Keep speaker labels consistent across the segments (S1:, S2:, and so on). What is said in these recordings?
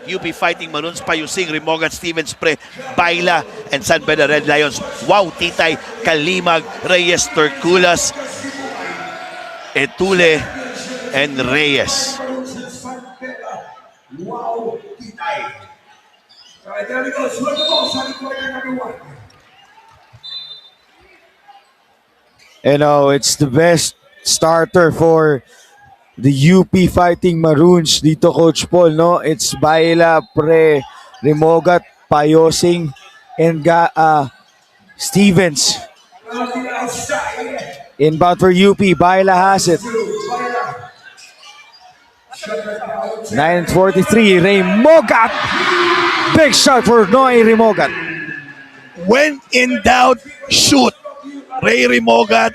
S1: UP Fighting Maroons, Payusing, Rimogan, Stevens Pre, Baila, and San Beda Red Lions. Wow, Titay, Kalimag, Reyes, Turculas, Etule, and Reyes.
S2: Wow, Titay. Alright, there we go. Sword the ball, Sunny Corner number 1.
S3: You know, it's the best starter for the UP Fighting Maroons dito, Coach Paul, no? It's Baila, Pre, Rimogat, Payosing, and Stevens.
S2: On the outside.
S3: Inbound for UP, Baila has it. 9:43, Ray Mogat. Big shot for Noy Rimogat.
S1: When in doubt, shoot. Ray Rimogat,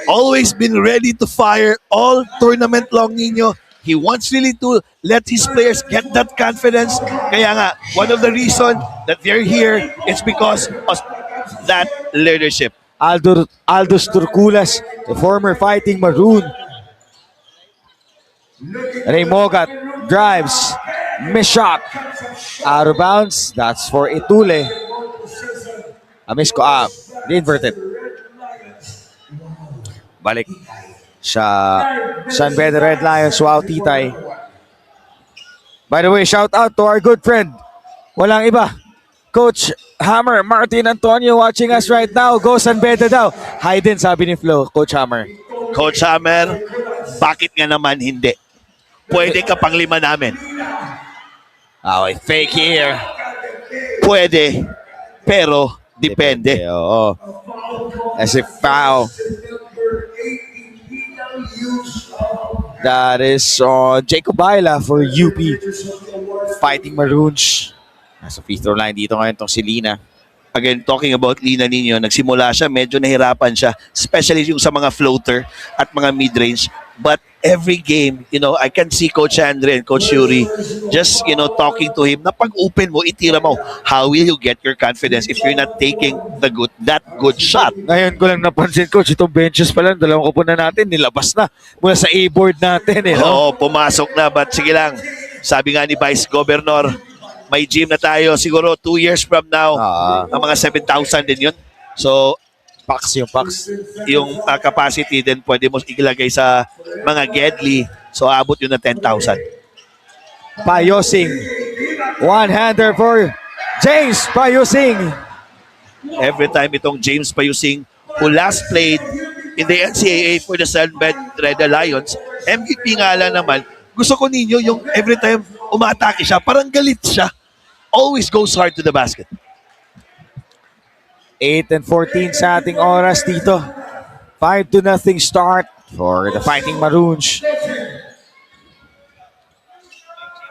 S1: always been ready to fire all tournament long, Nino. He wants really to let his players get that confidence. Kaya nga, one of the reasons that they're here is because of that leadership.
S3: Aldous Turculas, the former Fighting Maroon. Ray Mogat drives. Miss shot. Out of bounds. That's for Etule. Miss ko. Inverted. Balik sa San Beda Red Lions. Wow, Titay. By the way, shout out to our good friend. Walang iba. Coach Hammer, Martin Antonio watching us right now. Go San Beda daw. Hi din, sabi ni Flo, Coach Hammer.
S1: Coach Hammer, bakit nga naman hindi? Pwede ka pang lima namin.
S3: Okay, fake here.
S1: Pwede, pero depende.
S3: Oo. As if foul. That is on Jacob Baila for UP Fighting Maroons. Nasa free throw line dito ngayon tong si Lina.
S1: Again, talking about Lina Nino, nagsimula siya, medyo nahirapan siya, especially yung sa mga floater at mga mid-range. But every game, I can see Coach Andre and Coach Yuri just, talking to him na pag open mo, itira mo. How will you get your confidence if you're not taking that good shot?
S3: Ngayon ko lang napansin, Coach, itong benches pa lang, dalawang kupunan natin, nilabas na mula sa A-board natin.
S1: Oo, pumasok na, but sige lang. Sabi nga ni Vice Governor, may gym na tayo, siguro 2 years from now, ang mga 7,000 din yun. So,
S3: Pax.
S1: yung capacity din pwede mo ilagay sa mga Gedli. So, abot yun na 10,000.
S3: Payosing. One-hander for James Payosing.
S1: Every time itong James Payusing, who last played in the NCAA for the San Beda Red Lions, MVP nga lang naman, gusto ko ninyo yung every time umatake siya, parang galit siya. Always goes hard to the basket.
S3: 8-14 sa ating oras dito. 5-0 start for the Fighting Maroons.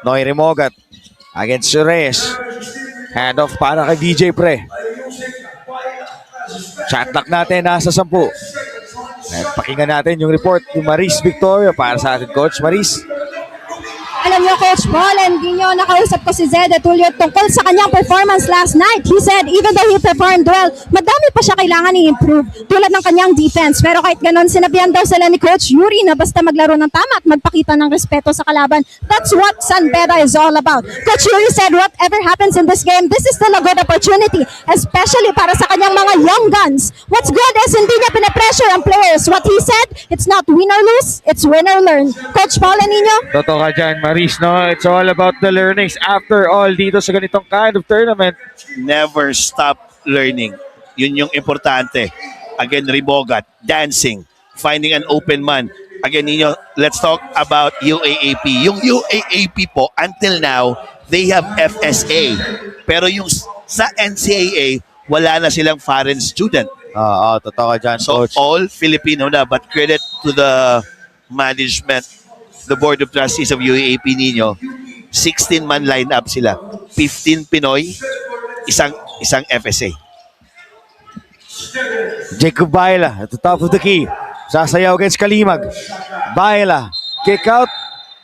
S3: Noy Rimogat against Reyes. Handoff para kay DJ Pre. Shotlock natin nasa 10. At pakinggan natin yung report ni Maris Victoria para sa ating coach. Maris.
S4: Alam niyo, Coach Paul, and hindi niyo nakausap ko si Zed Tulio tungkol sa kanyang performance last night. He said even though he performed well, madami pa siya kailangan i-improve tulad ng kanyang defense. Pero kahit ganun, sinabihan daw sila ni Coach Yuri na basta maglaro ng tama at magpakita ng respeto sa kalaban. That's what San Beda is all about. Coach Yuri said whatever happens in this game, this is still a good opportunity, especially para sa kanyang mga young guns. What's good is hindi niya pinapressure ang players. What he said, it's not win or lose, it's win or learn. Coach Paul, ninyo?
S3: Totoo ka dyan, Maris, no? It's all about the learnings. After all, dito sa ganitong kind of tournament,
S1: Never stop learning. Yun yung importante. Again, Ribogat, dancing, finding an open man. Again, let's talk about UAAP. Yung UAAP po, until now, they have FSA. Pero yung sa NCAA, wala na silang foreign student.
S3: totoo ka dyan,
S1: So
S3: Coach.
S1: all Filipino na, but credit to the management, the Board of Trustees of UAAP Nino, 16-man lineup sila. 15 Pinoy, isang FSA.
S3: Jacob Baila at the top of the key. Sasayaw against Kalimag. Baila, kick out.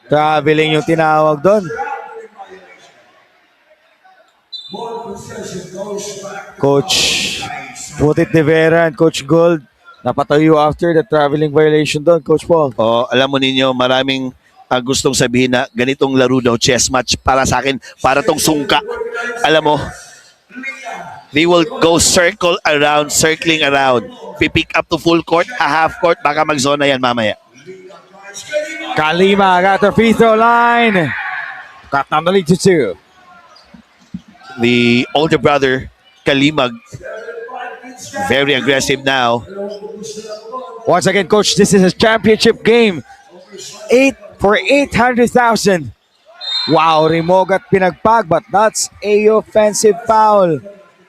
S3: Traveling yung tinawag doon. Coach Putit de Vera and Coach Gold napatayo after the traveling violation doon, Coach Paul.
S1: Alam mo ninyo, maraming gustong sabihin na ganitong laro daw, chess match, para sa akin, para tong sungka. Alam mo, they will go circling around. Pipick up to full court, a half court, baka mag-zona yan mamaya.
S3: Kalimag at the free throw line. Cut down the lead to 2.
S1: The older brother, Kalimag, very aggressive now.
S3: Once again, coach, this is a championship game. 8 for 800,000. Wow, Rimogat pinagpag, but that's a offensive foul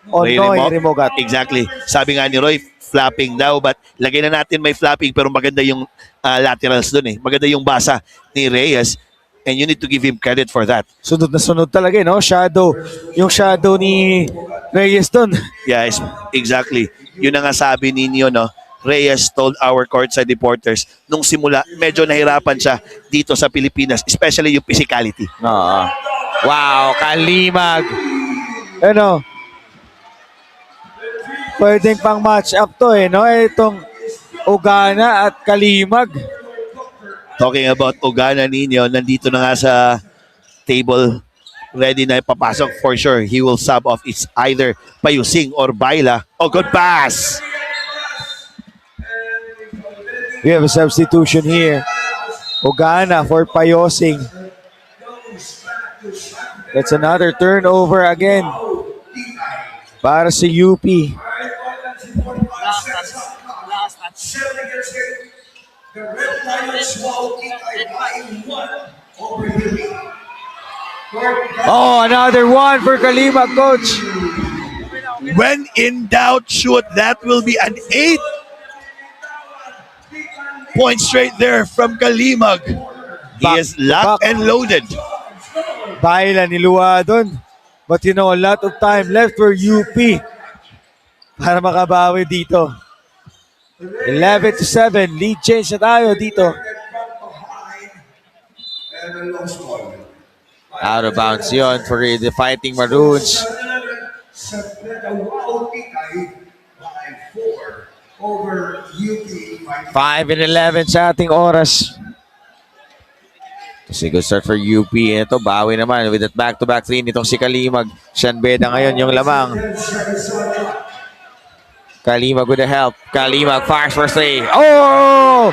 S3: on Noy Rimogat.
S1: Exactly. Sabi nga ni Roy, flapping daw, but lagay na natin may flapping, pero maganda yung laterals dun eh. Maganda yung basa ni Reyes, and you need to give him credit for that.
S3: Sunod na sunod talaga, no? Shadow. Yung shadow ni Reyes dun.
S1: Yes, exactly. Yun ang nga sabi ninyo, no? Reyes told our courtside reporters, nung simula, medyo nahirapan siya dito sa Pilipinas, especially yung physicality.
S3: Wow, Kalimag. Ano? Pwedeng pang match up to eh, no? Itong Ugana at Kalimag.
S1: Talking about Ugana ninyo, nandito na nga sa table, ready na ipapasok for sure. He will sub off. It's either Payusing or Baila. Oh, good pass!
S3: We have a substitution here. Ugana for Payosing. That's another turnover again para sa UP.
S2: The Red Lions walking by 1 over here.
S3: Oh, another one for Kalimag, coach.
S1: When in doubt, shoot. That will be an 8 point straight there from Kalimag. He is locked and loaded.
S3: Baila niluwa doon. But you know, a lot of time left for UP para makabawi dito. 11-7. Lead change na tayo dito. Out of bounds yon for the Fighting Maroons.
S2: Over UP.
S3: 5-11 sa ating oras. Kasi good start for UP. Ito, bawi naman with that back-to-back 3 nitong si Kalimag. Shanbeda ngayon yung lamang. Kalimag with the help. Kalimag fires for 3. Oh!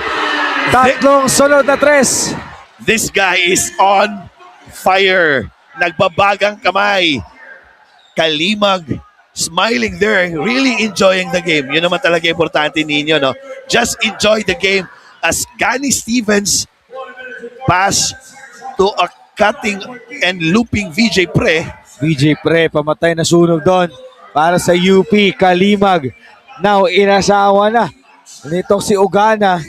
S3: Tatlong sunod na 3.
S1: This guy is on fire. Nagbabagang kamay. Kalimag smiling there, really enjoying the game. Yun naman talaga importante ninyo, no? Just enjoy the game as Gani Stevens pass to a cutting and looping VJ Pre.
S3: VJ Pre, pamatay na sunog doon para sa UP. Kalimag. Now, inasawa na nitong si Ugana.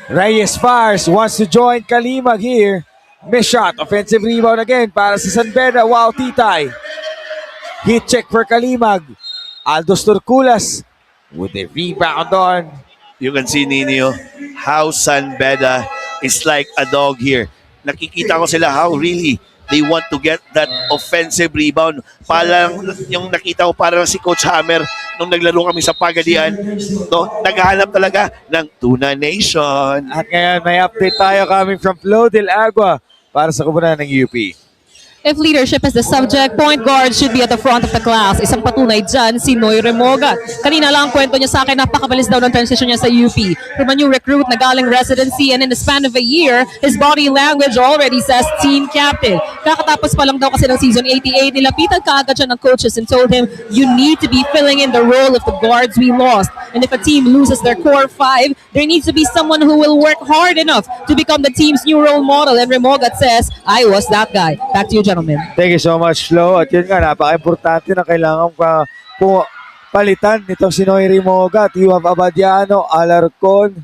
S3: Reyes fires, wants to join Kalimag here. Miss shot, offensive rebound again para sa San Beda. Wow, Titay. Hit check for Kalimag. Aldos Turculas with a rebound on.
S1: You can see, Nino, how San Beda is like a dog here. Nakikita ko sila how really they want to get that offensive rebound. Parang yung nakita ko parang si Coach Hammer nung naglaro kami sa Pagadian. No, naghahanap talaga ng Tuna Nation.
S3: At ngayon may update tayo coming from Flo Del Agua para sa kubunan ng UP.
S5: If leadership is the subject, point guard should be at the front of the class. Isang patunay dyan, si Noy Remogat. Kanina lang kwento niya sa akin, napakabilis daw ng transition niya sa UP. From a new recruit na galing residency, and in the span of a year, his body language already says team captain. Kakatapos pa lang daw kasi ng season 88, nilapitan kaagad siya ng coaches and told him, you need to be filling in the role of the guards we lost. And if a team loses their core 5, there needs to be someone who will work hard enough to become the team's new role model. And Remogat says, I was that guy. Back to you, gentlemen.
S3: Thank you so much, Flo. At yun nga, napaka-importante na kailangan palitan nitong si Noy Remogat. You have Abadiano, Alarcon,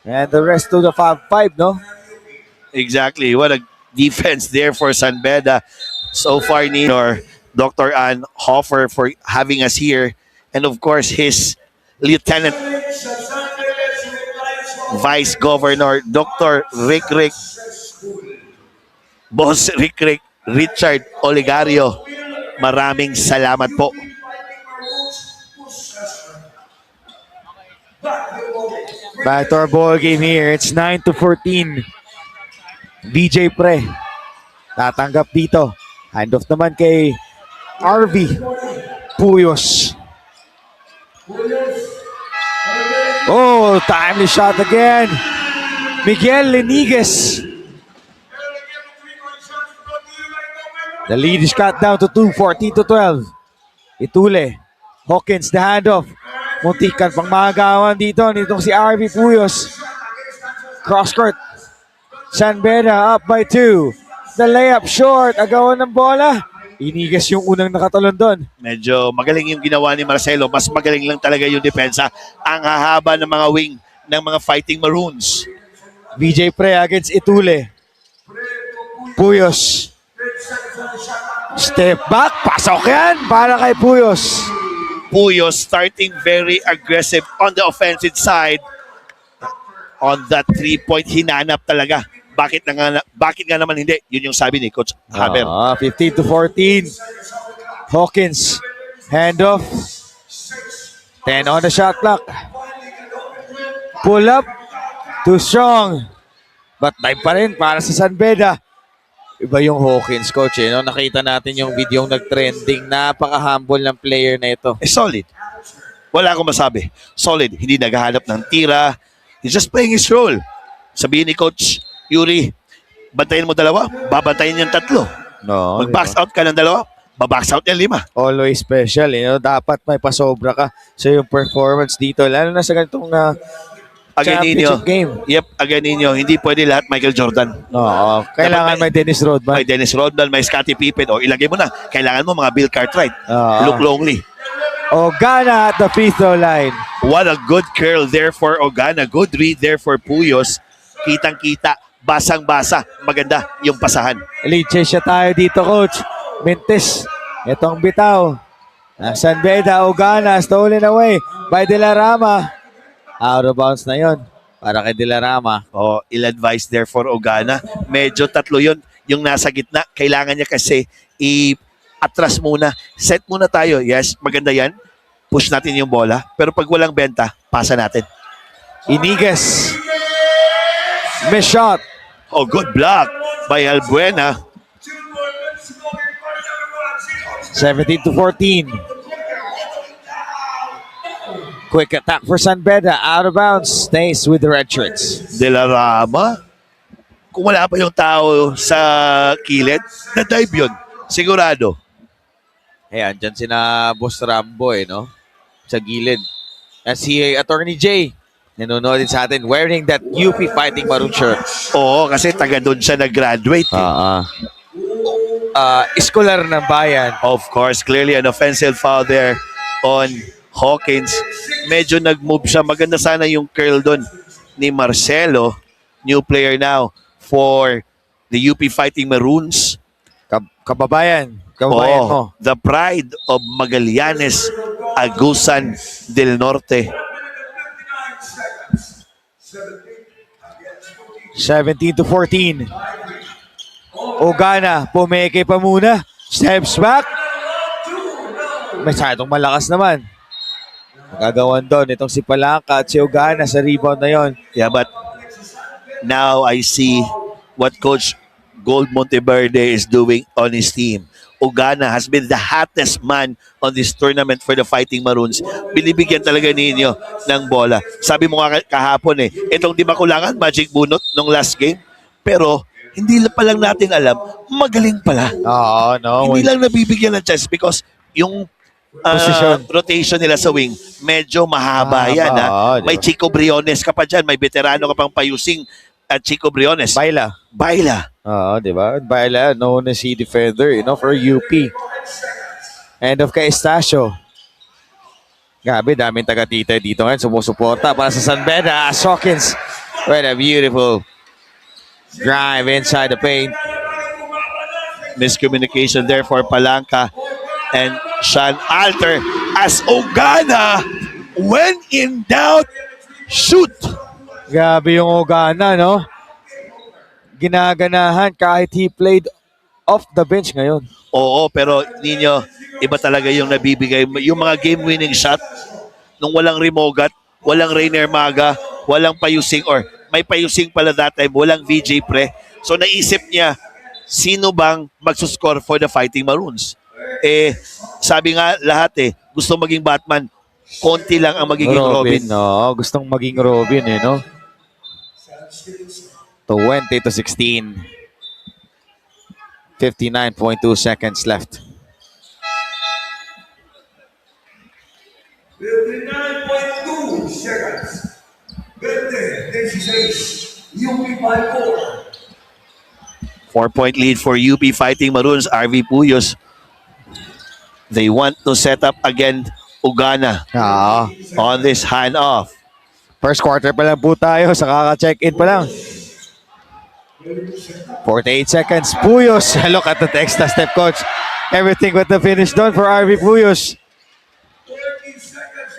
S3: and the rest of the Fab 5, no?
S1: Exactly. What a defense there for San Beda. So far, Nino, Dr. Ann Hofer for having us here. And of course, his Lieutenant Vice Governor, Dr. Rick, Boss Rick, Richard Olegario. Maraming salamat po.
S3: Back to our ball game here. It's 9-14. VJ Pre. Tatanggap dito. Handoff naman kay RV Puyos. Oh, timely shot again. Miguel Lenigues. The lead is cut down to 2, 14-12. Itule. Hawkins, the handoff. Muntikan pang magawan dito nitong si RV Puyos. Cross court. San Beda up by 2. The layup short. Agawan ng bola. Inigas yung unang nakatalon doon.
S1: Medyo magaling yung ginawa ni Marcelo. Mas magaling lang talaga yung depensa. Ang hahaba ng mga wing ng mga Fighting Maroons.
S3: VJ Pre against Itule. Puyos. Step back. Pasok yan para kay Puyos.
S1: Puyos starting very aggressive on the offensive side. On that 3-point, hinanap talaga. Bakit nga naman hindi? Yun yung sabi ni Coach Hammer.
S3: 15-14. Hawkins. Handoff. 10 on the shot clock. Pull up. Too strong. But time pa rin para sa San Beda. Iba yung Hawkins, coach. No? Nakita natin yung video nag-trending. Napaka-humble ng player na ito.
S1: Solid. Wala akong masabi. Solid. Hindi naghahanap ng tira. He's just playing his role. Sabihin ni Coach Yuri, bantayin mo dalawa, babantayin yung tatlo.
S3: No,
S1: Mag-box out ka ng dalawa, babox out yung 5.
S3: Always special. Dapat may pasobra ka sa yung performance dito. Lalo na sa ganitong championship game.
S1: Yep, again ninyo. Hindi pwede lahat Michael Jordan.
S3: Oo. Kailangan may Dennis Rodman.
S1: May Dennis Rodman, may Scottie Pippen. O ilagay mo na. Kailangan mo mga Bill Cartwright.
S3: Oo.
S1: Look lonely.
S3: Ogana at the free throw line.
S1: What a good curl there for Ogana. Good read there for Puyos. Kitang-kita. Basang-basa. Maganda yung pasahan.
S3: Lead chase siya tayo dito, coach. Mintis. Itong bitaw. San Beda, Ogana, stolen away by De La Rama. Out of bounds na yon para kay De La Rama.
S1: Oh, ill-advised there for Ogana. Medyo tatlo yun. Yung nasa gitna, kailangan niya kasi i-atras muna. Set muna tayo. Yes, maganda yan. Push natin yung bola. Pero pag walang benta, pasa natin.
S3: Inigas. Miss shot.
S1: Oh, good block by Albuena.
S3: 17-14. Quick attack for San Beda. Out of bounds. Stays with the red shirts.
S1: De La Rama. Kung wala pa yung tao sa kilid, na-dive yun. Sigurado.
S3: Ayan, dyan sina Boss Rambo no? Sa gilid. At si Attorney J, nanonood din sa atin, wearing that UP Fighting Maroon shirt.
S1: Oo, kasi taga doon siya nag-graduate.
S3: Iskolar ng bayan.
S1: Of course, clearly an offensive foul there on Hawkins. Medyo nag-move siya. Maganda sana yung curl doon ni Marcelo. New player now for the UP Fighting Maroons.
S3: Kababayan mo.
S1: The pride of Magallanes, Agusan del Norte.
S3: 17-14. Ogana, pumeke pa muna. Steps back. Masyadong malakas naman. Gagawan doon itong si Palangka at si Ogana sa rebound na yon.
S1: Yeah, but now I see what Coach Gold Monteverde is doing on his team. Ogana has been the hottest man on this tournament for the Fighting Maroons. Binibigyan talaga ninyo ng bola. Sabi mo nga kahapon itong di makulangan, magic bunot nung last game. Pero hindi pa lang natin alam, magaling pala.
S3: Oo, no.
S1: Hindi lang nabibigyan ng chance because yung
S3: Position.
S1: rotation nila sa wing, medyo mahaba yan.
S3: Diba?
S1: May Chico Briones ka pa dyan, may veterano ka pang payusing at Chico Briones. Baila.
S3: Oo, di ba? Baila, known as he defender, for UP. And of kay Estacio. Grabe, daming taga-tita dito ngayon. Sumusuporta para sa San Beda. Hawkins. What a beautiful drive inside the paint.
S1: Miscommunication there for Palangka and Sean Alter as Ogana, when in doubt, shoot.
S3: Grabe yung Ogana, no? Ginaganahan kahit he played off the bench ngayon.
S1: Oo, pero ninyo, iba talaga yung nabibigay. Yung mga game-winning shot, nung walang Rimogat, walang Rainer Maga, walang payusing or may payusing pala that time, walang VJ pre. So naisip niya, sino bang magsuscore for the Fighting Maroons? Sabi nga lahat gusto maging Batman, konti lang ang magiging Robin.
S3: No, gustong maging Robin no? 20-16. 59.2 seconds left.
S2: 59.2 seconds. 20-16. UP by 4.
S1: 4-point lead for UP Fighting Maroons. RV Puyos. They want to set up again Ugana on this handoff.
S3: First quarter pa lang po tayo. Sa kaka-check-in pa lang. 48 seconds. Puyos. Look at the extra step, coach. Everything but the finish done for RV Puyos.
S2: 30 seconds.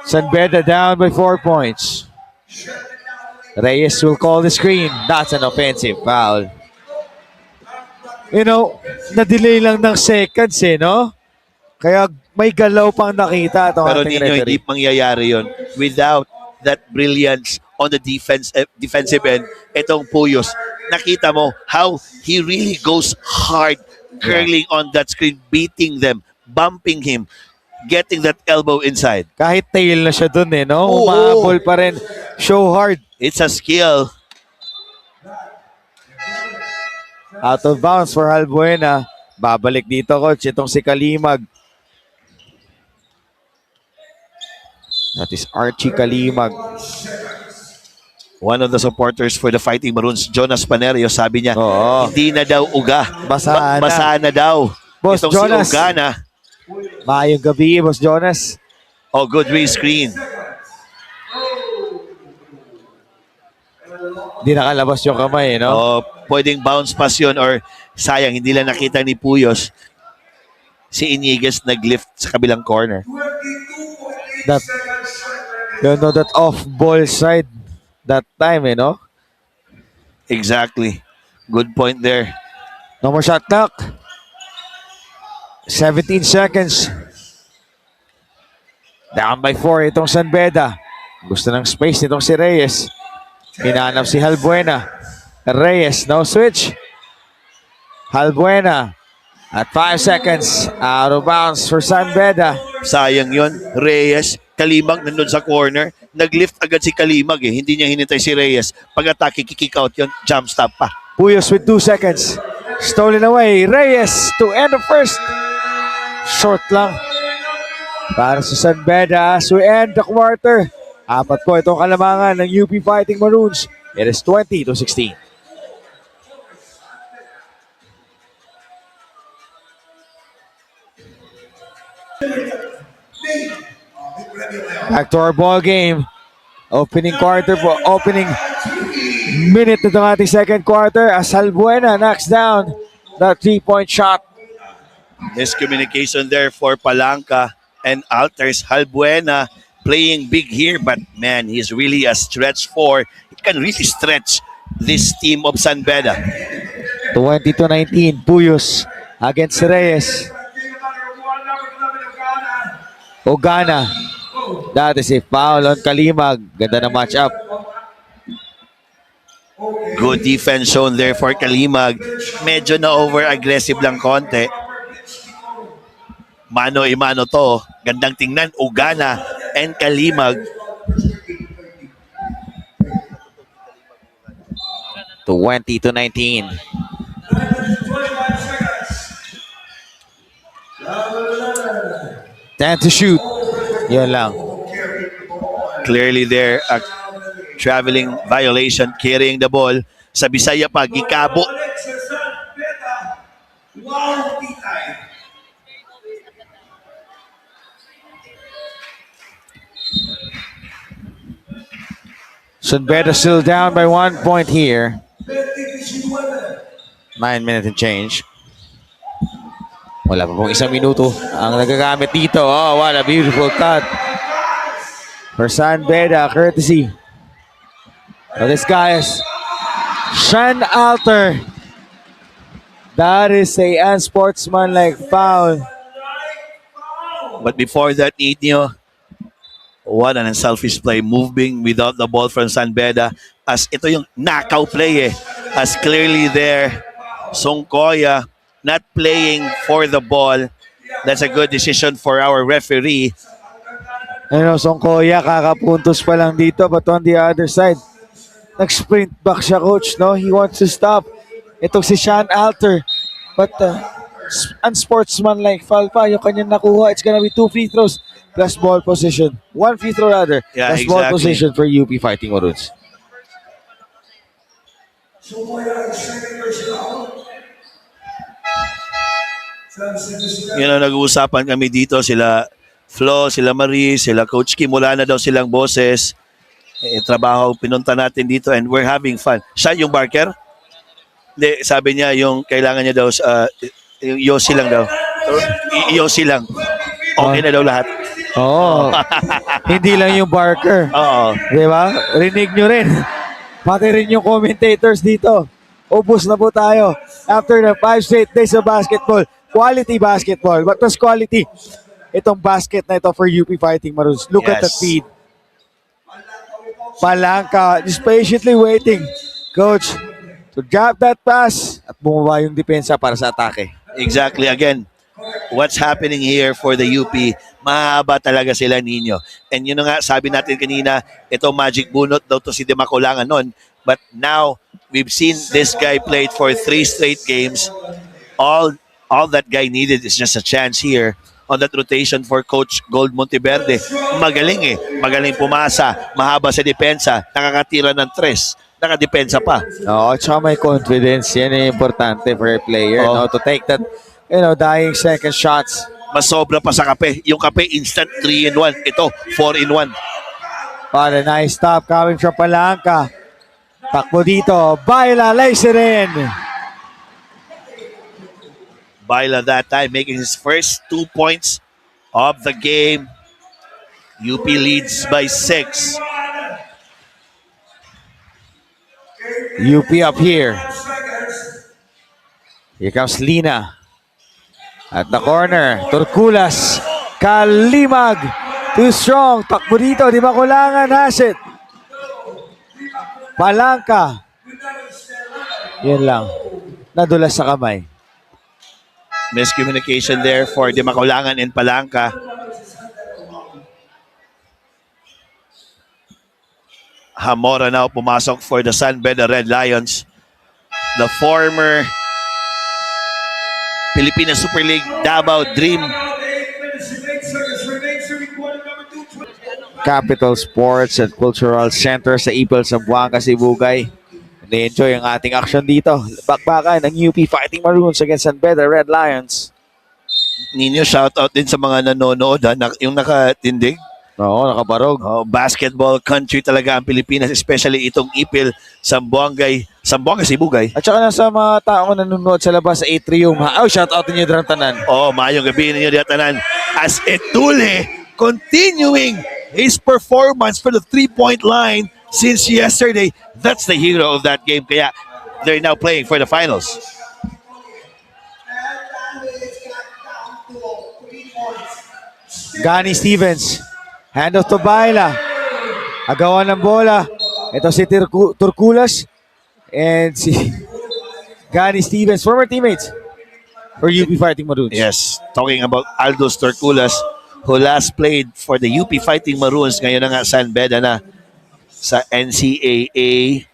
S3: San Beda down by 4 points. Reyes will call the screen. That's an offensive foul. You know, na-delay lang ng seconds no? Kaya may galaw pang nakita itong
S1: Pero
S3: ating
S1: ninyo, hindi
S3: referee.
S1: mangyayari yon without that brilliance on the defensive end. Itong Puyos, nakita mo how he really goes hard curling on that screen, beating them, bumping him, getting that elbow inside.
S3: Kahit tail na siya dun no?
S1: Oo.
S3: Umahabol pa rin. Show hard.
S1: It's a skill.
S3: Out of bounds for Halbuena. Babalik dito, coach. Itong si Kalimag. That is Archie Kalimag.
S1: One of the supporters for the Fighting Maroons, Jonas Panerio, sabi niya,
S3: Oo.
S1: hindi na daw uga.
S3: Basa na.
S1: Basa na daw.
S3: Boss
S1: Itong
S3: Jonas.
S1: si Ugana.
S3: Maayong gabi, Boss Jonas.
S1: Oh, good re-screen.
S3: Hindi nakalabas yung kamay, no?
S1: Oh, pwedeng bounce pass yun or sayang, hindi lang nakita ni Puyos. Si Iniguez nag-lift sa kabilang corner.
S2: 22.8
S3: That-
S2: seconds.
S3: You know, that off-ball side that time, no?
S1: Exactly. Good point there.
S3: No more shot clock. 17 seconds. Down by 4 itong San Beda. Gusto ng space nitong si Reyes. Hinanap si Halbuena. Reyes, no switch. Halbuena. At 5 seconds. Out of bounds for San Beda.
S1: Sayang yon. Reyes, Kalimag nandun sa corner. Nag-lift agad si Kalimag Hindi niya hinintay si Reyes. Pag-atake, kick out yon. Jump stop pa.
S3: Puyos with 2 seconds. Stolen away. Reyes to end the first. Short lang. Para sa San Beda as we end the quarter. 4 po itong kalamangan ng UP Fighting Maroons. It is 20-16. Back to our ball game. Opening quarter po. Opening minute na itong ating second quarter as Halbuena knocks down that 3-point shot.
S1: Miscommunication there for Palanca and Alters. Halbuena playing big here, but man, he's really a stretch four. He can really stretch this team of San Beda.
S3: 20-19. Puyos against Reyes. Ogana. That is a foul on Kalimag. Ganda na match-up.
S1: Good defense shown there for Kalimag. Medyo na over-aggressive lang konti. Mano-imano to. Gandang tingnan. Ugana and Kalimag.
S3: 20-19. Time to shoot. Yan lang.
S1: Clearly there, a traveling violation, carrying the ball. Sa Bisaya pa, gikabo.
S2: Wow, Titay.
S3: San Beda still down by 1 point here.
S2: 20-19.
S3: 9 minutes and change. Wala pa pong isang minuto ang nagagamit dito. Oh, what a beautiful cut. For San Beda, courtesy of this guy is Sean Alter. That is a unsportsmanlike foul.
S1: But before that, Nino, What an unselfish play, moving without the ball from San Beda. As ito yung knockout play as clearly there, Songkoya not playing for the ball. That's a good decision for our referee.
S3: Songkoya, kakapuntos pa lang dito, but on the other side, nag-sprint back siya, coach, no? He wants to stop. Itong si Sean Alter, but unsportsmanlike foul pa yung kanyang nakuha. It's gonna be 2 free throws plus ball position. 1 free throw rather,
S1: Yeah,
S3: plus ball
S1: exactly.
S3: position for UP Fighting Maroons.
S1: Nag-uusapan kami dito, sila Flo, sila Marie, sila Coach Kim, wala na daw silang boses. Trabaho pinunta natin dito and we're having fun. Siya yung barker? Hindi, sabi niya yung kailangan niya daw, yung Yossi lang daw. Yossi lang. Okay na daw lahat.
S3: Oo. Hindi lang yung Barker.
S1: Oo.
S3: Di ba? Rinig nyo rin. Pati rin yung commentators dito. Ubus na po tayo. After the 5 straight days of basketball. Quality basketball. But was quality itong basket na ito for UP Fighting Maroons. Look at the
S1: Yes.
S3: feed. Palangka. Just patiently waiting. Coach, to drop that pass at bumaba yung depensa para sa atake.
S1: Exactly. Again, what's happening here for the UP, mahaba talaga sila, Nino. And yun na nga, sabi natin kanina, ito magic bunot daw to si Demakulangan nun. But now, we've seen this guy played for 3 straight games. All that guy needed is just a chance here on that rotation for Coach Gold Monteverde. Magaling Magaling pumasa, mahaba sa depensa, nakakatira ng 3. Nakadepensa pa.
S3: Oo, tsaka may confidence. Yan yung importante for a player,
S1: Oo.
S3: no? To take that, dying second shots.
S1: Mas sobra pa sa kape. Yung kape, instant 3-in-1. Ito, 4-in-1.
S3: What a nice stop coming from Palangka. Takbo dito. Baila lays it in.
S1: Baila that time making his first 2 points of the game. UP leads by 6.
S3: UP up here. Here comes Lina. At the corner, Turkulas. Kalimag. Too strong. Takbo dito. Di ba kulangan, Hasit? Palangka. Yan lang. Nadulas sa kamay.
S1: Miscommunication there for Demakulangan and Palangka. Hamora now pumasok for the San Beda Red Lions. The former Pilipinas Super League Davao Dream.
S3: Capital Sports and Cultural Center sa Ipil, Zamboanga, Sibugay. Na-enjoy ang ating action dito. Bakbakan ng UP Fighting Maroons against San Beda Red Lions.
S1: Ninyo, shoutout din sa mga nanonood, yung nakatindig.
S3: Oo, nakabarog.
S1: Basketball country talaga ang Pilipinas, especially itong Ipil, Zamboanga, Sibugay.
S3: At saka nasa mga taong nanonood sa labas sa atrium. Shoutout niyo dyan tanan.
S1: Mayong gabi ninyo diyan tanan. As Etule continuing his performance for the 3-point line since yesterday. That's the hero of that game. Kaya they're now playing for the finals.
S3: Gani Stevens. Handoff to Baila. Agawan ng bola. Ito si Turkulas and si Gani Stevens, former teammates for UP Fighting Maroons.
S1: Yes, talking about Aldos Torculas, who last played for the UP Fighting Maroons. Ngayon na nga San Beda na sa NCAA.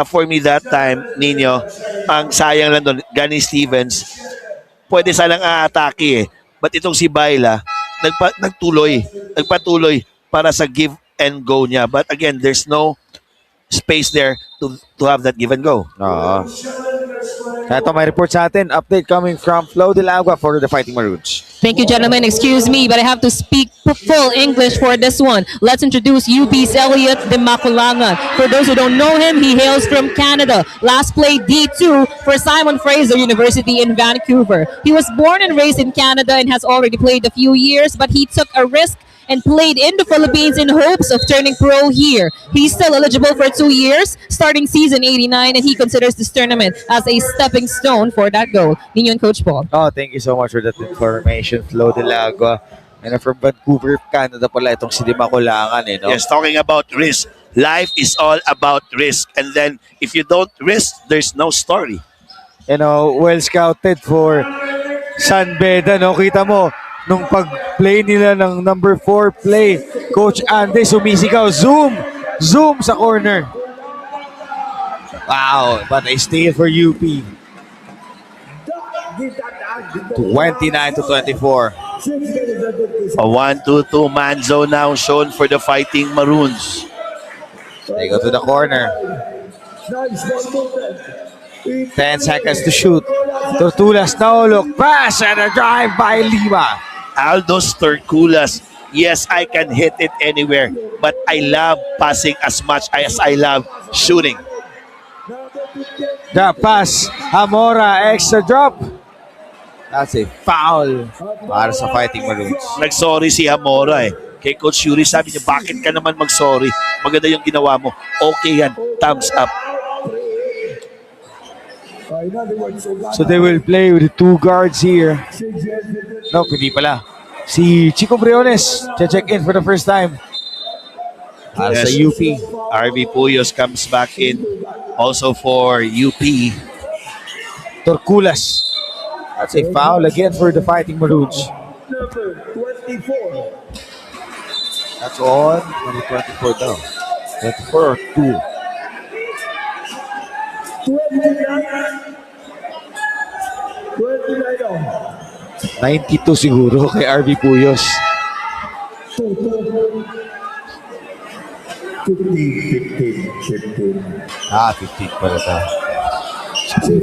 S1: For me that time, Nino, ang sayang lang doon, Gani Stevens, pwede sanang aatake But itong si Baila, nagpatuloy para sa give and go niya. But again, there's no space there to have that give and go.
S3: Oo. Ito may report sa atin. Update coming from Flo Del Agua for the Fighting Maroons.
S5: Thank you, gentlemen. Excuse me, but I have to speak full English for this one. Let's introduce UP's Elliot Demakulangan. For those who don't know him, he hails from Canada. Last played D2 for Simon Fraser University in Vancouver. He was born and raised in Canada and has already played a few years, but he took a risk and played in the Philippines in hopes of turning pro here. He's still eligible for 2 years, starting season 89, and he considers this tournament as a stepping stone for that goal. Ninyo and Coach Paul.
S3: Oh, thank you so much for that information, Flo Del Agua. And from Vancouver, Canada pala itong si Dimakulangan no?
S1: Yes, talking about risk. Life is all about risk. And then, if you don't risk, there's no story.
S3: Well scouted for San Beda, no? Kita mo, nung pag-play nila ng number 4 play, Coach Andy sumisigaw, zoom sa corner. Wow, but a steal for UP. 29-24.
S1: A 1-2-2 man zone now shown for the Fighting Maroons.
S3: They go to the corner. 10 seconds to shoot. Tortulas, no look pass and a drive by Lima.
S1: Aldos Torculas. Yes, I can hit it anywhere, but I love passing as much as I love shooting.
S3: The pass, Hamora, extra drop. That's a foul para sa Fighting Maroons.
S1: Nag-sorry si Hamora Kay Coach Yuri, sabi niya, bakit ka naman mag-sorry? Maganda yung ginawa mo. Okay yan. Thumbs up.
S3: So they will play with the 2 guards here. No, hindi pala. Si Chico Briones, check in for the first time. Para sa
S1: Yes.
S3: UP.
S1: RV Puyos comes back in also for UP.
S3: Torculas. That's a foul again for the Fighting Maroons.
S2: Number 24.
S3: That's on. 24 daw. 24 or 2.
S2: 29 on.
S3: 92 siguro kay RV Puyos.
S2: 15.
S3: 15 pala ta. 15.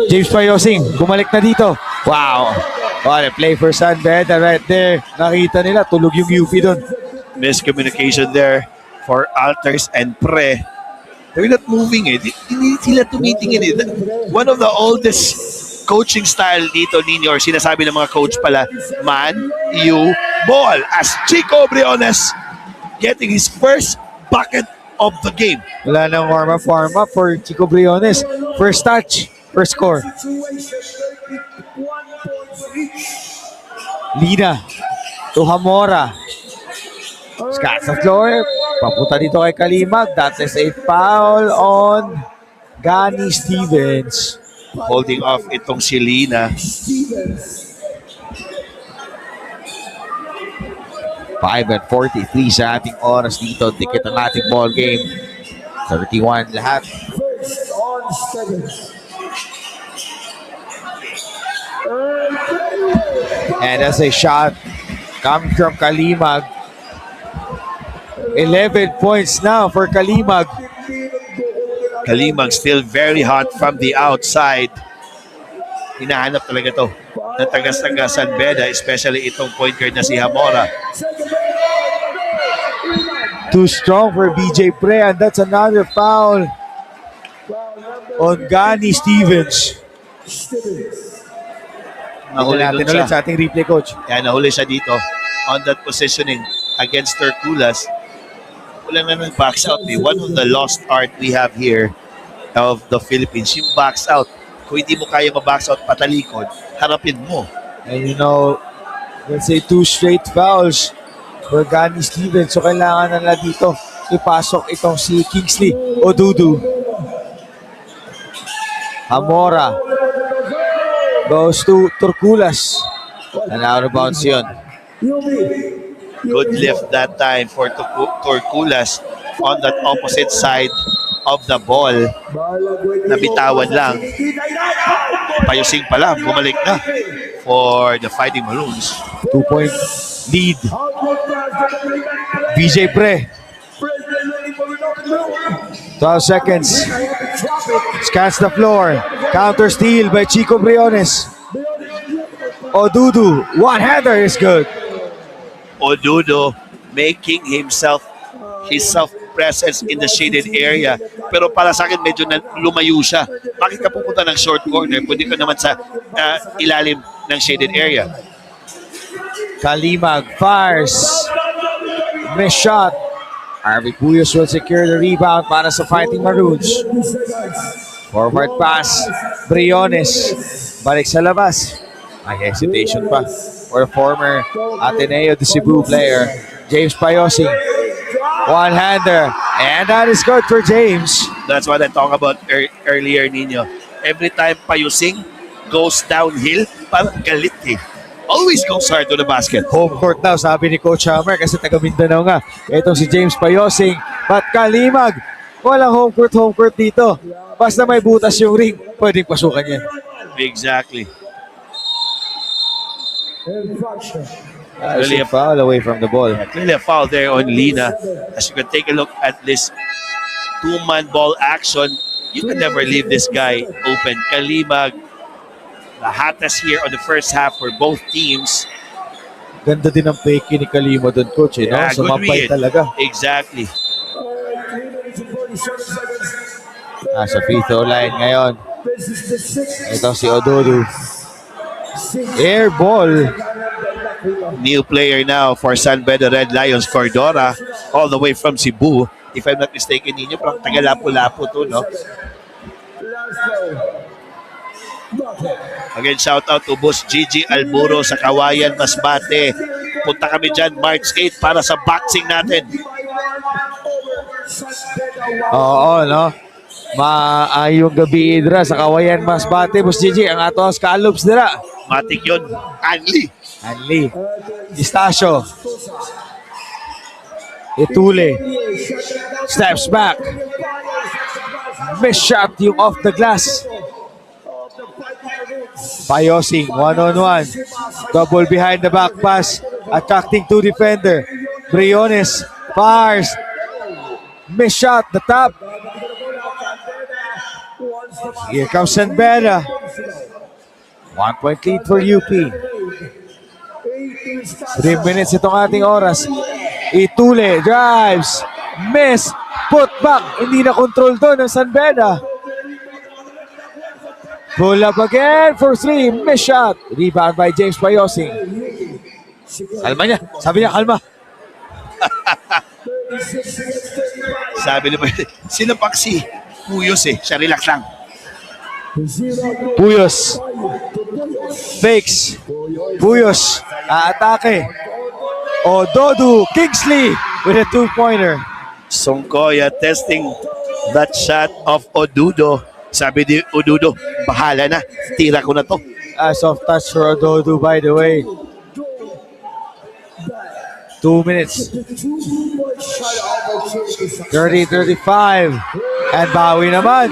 S3: James Payosing, bumalik na dito. Wow. What a play for San Beda right there. Nakita nila, tulog yung UP doon.
S1: Miscommunication there for Alters and Pre. They're not moving Hindi sila tumitingin One of the oldest coaching style dito, Nino, or sinasabi ng mga coach pala, man, you, ball. As Chico Briones getting his first bucket of the game.
S3: Wala nang warm up for Chico Briones. First touch, first score. Lina to Hamora. Scott sa floor. Papunta dito kay Kalimag. That is a foul on Gani Stevens.
S1: Holding off itong si Lina.
S3: 5:43 sa ating oras dito. Dikit ang ating ball game. 31 lahat.
S2: First on 7.
S3: And that's a shot coming from Kalimag. 11 points now for Kalimag.
S1: Kalimag still very hot from the outside. Hinahanap talaga to ng taga San Beda, especially itong point guard na si Hamora.
S3: Too strong for BJ Pre, and that's another foul on Gani Stevens.
S1: Nahuli
S3: Natin
S1: doon
S3: ulit
S1: siya.
S3: sa ating replay coach.
S1: Yan, nahuli siya dito on that positioning against Terculas. Wala na ng box out One of the lost art we have here of the Philippines, yung box out. Kung hindi mo kaya ma-box out patalikod, harapin mo.
S3: And let's say 2 straight fouls for Gani Stevens. So kailangan na dito ipasok itong si Kingsley Odudu. Hamora goes to Torculas. And out of bounds yun.
S1: Good lift that time for Torculas on that opposite side of the ball. Nabitawan lang. Payusing pa lang, bumalik na for the Fighting Maroons.
S3: 2-point lead. BJ Pre. 12 seconds. Scans the floor. Counter steal by Chico Briones. Odudu. One-hander is good.
S1: Odudo making his self-presence in the shaded area. Pero para sa akin, medyo lumayo siya. Bakit ka pupunta ng short corner? Pwede ka naman sa ilalim ng shaded area.
S3: Kalimag fires. Miss shot. RV Puyos will secure the rebound para sa Fighting Maroons. Forward pass. Briones. Balik sa labas. May hesitation pa for former Ateneo de Cebu player, James Payosing. One-hander. And that is good for James.
S1: That's what I talked about earlier, Nino. Every time Payusing goes downhill, parang galit eh. Always goes hard to the basket.
S3: Home court daw, sabi ni Coach Hammer, kasi taga Mindanao nga. Itong si James Payosing. But Kalimag, walang home court dito. Basta may butas yung ring, pwedeng pasukan yan.
S1: Exactly.
S3: Really a foul away from the ball.
S1: Clearly a foul there on Lina. As you can take a look at this two-man ball action, you can never leave this guy open. Kalimag, the hottest here on the first half for both teams.
S3: Ganda din ang fake ni Kalimo doon, Coach. Eh, no?
S1: Yeah, good
S3: Sumampay
S1: read.
S3: talaga.
S1: Exactly.
S3: Sa free throw line ngayon. Ito si Ododu. Air ball.
S1: New player now for San Beda Red Lions, Cordora, all the way from Cebu. If I'm not mistaken, ninyo, parang taga-Lapu-Lapu to, no? Again, shout out to Boss Gigi Alburo sa Kawayan, Masbate. Punta kami dyan March 8 para sa boxing natin.
S3: Oo, no? Maayong gabi, Idra, sa Kawayan, Masbate. Boss Gigi, ang ato ang scallops nila.
S1: Matik yun. Anli.
S3: Anli. Istasio. Itule. Steps back. Miss shot yung off the glass. Payosing, one-on-one. Double behind the back pass. Attracting two defender. Briones fires. Miss shot, the top. Here comes San Beda. 1 point lead for UP. 3 minutes itong ating oras. Itule drives. Miss. Put back. Hindi na control doon ng San Beda. Pull up again for 3. Miss shot. Rebound by James Payosing. Kalma niya. Sabi niya, kalma.
S1: Sabi naman, sinapak si Puyos eh. Siya relax lang.
S3: Puyos. Fakes. Puyos. Aatake. Ododu. Kingsley with a two-pointer.
S1: Songkoya testing that shot of Odudo. Sabi ni Odudo, bahala na. Tira ko na to.
S3: Soft touch for Ododu, by the way. 2 minutes. 30-35. And bawi naman.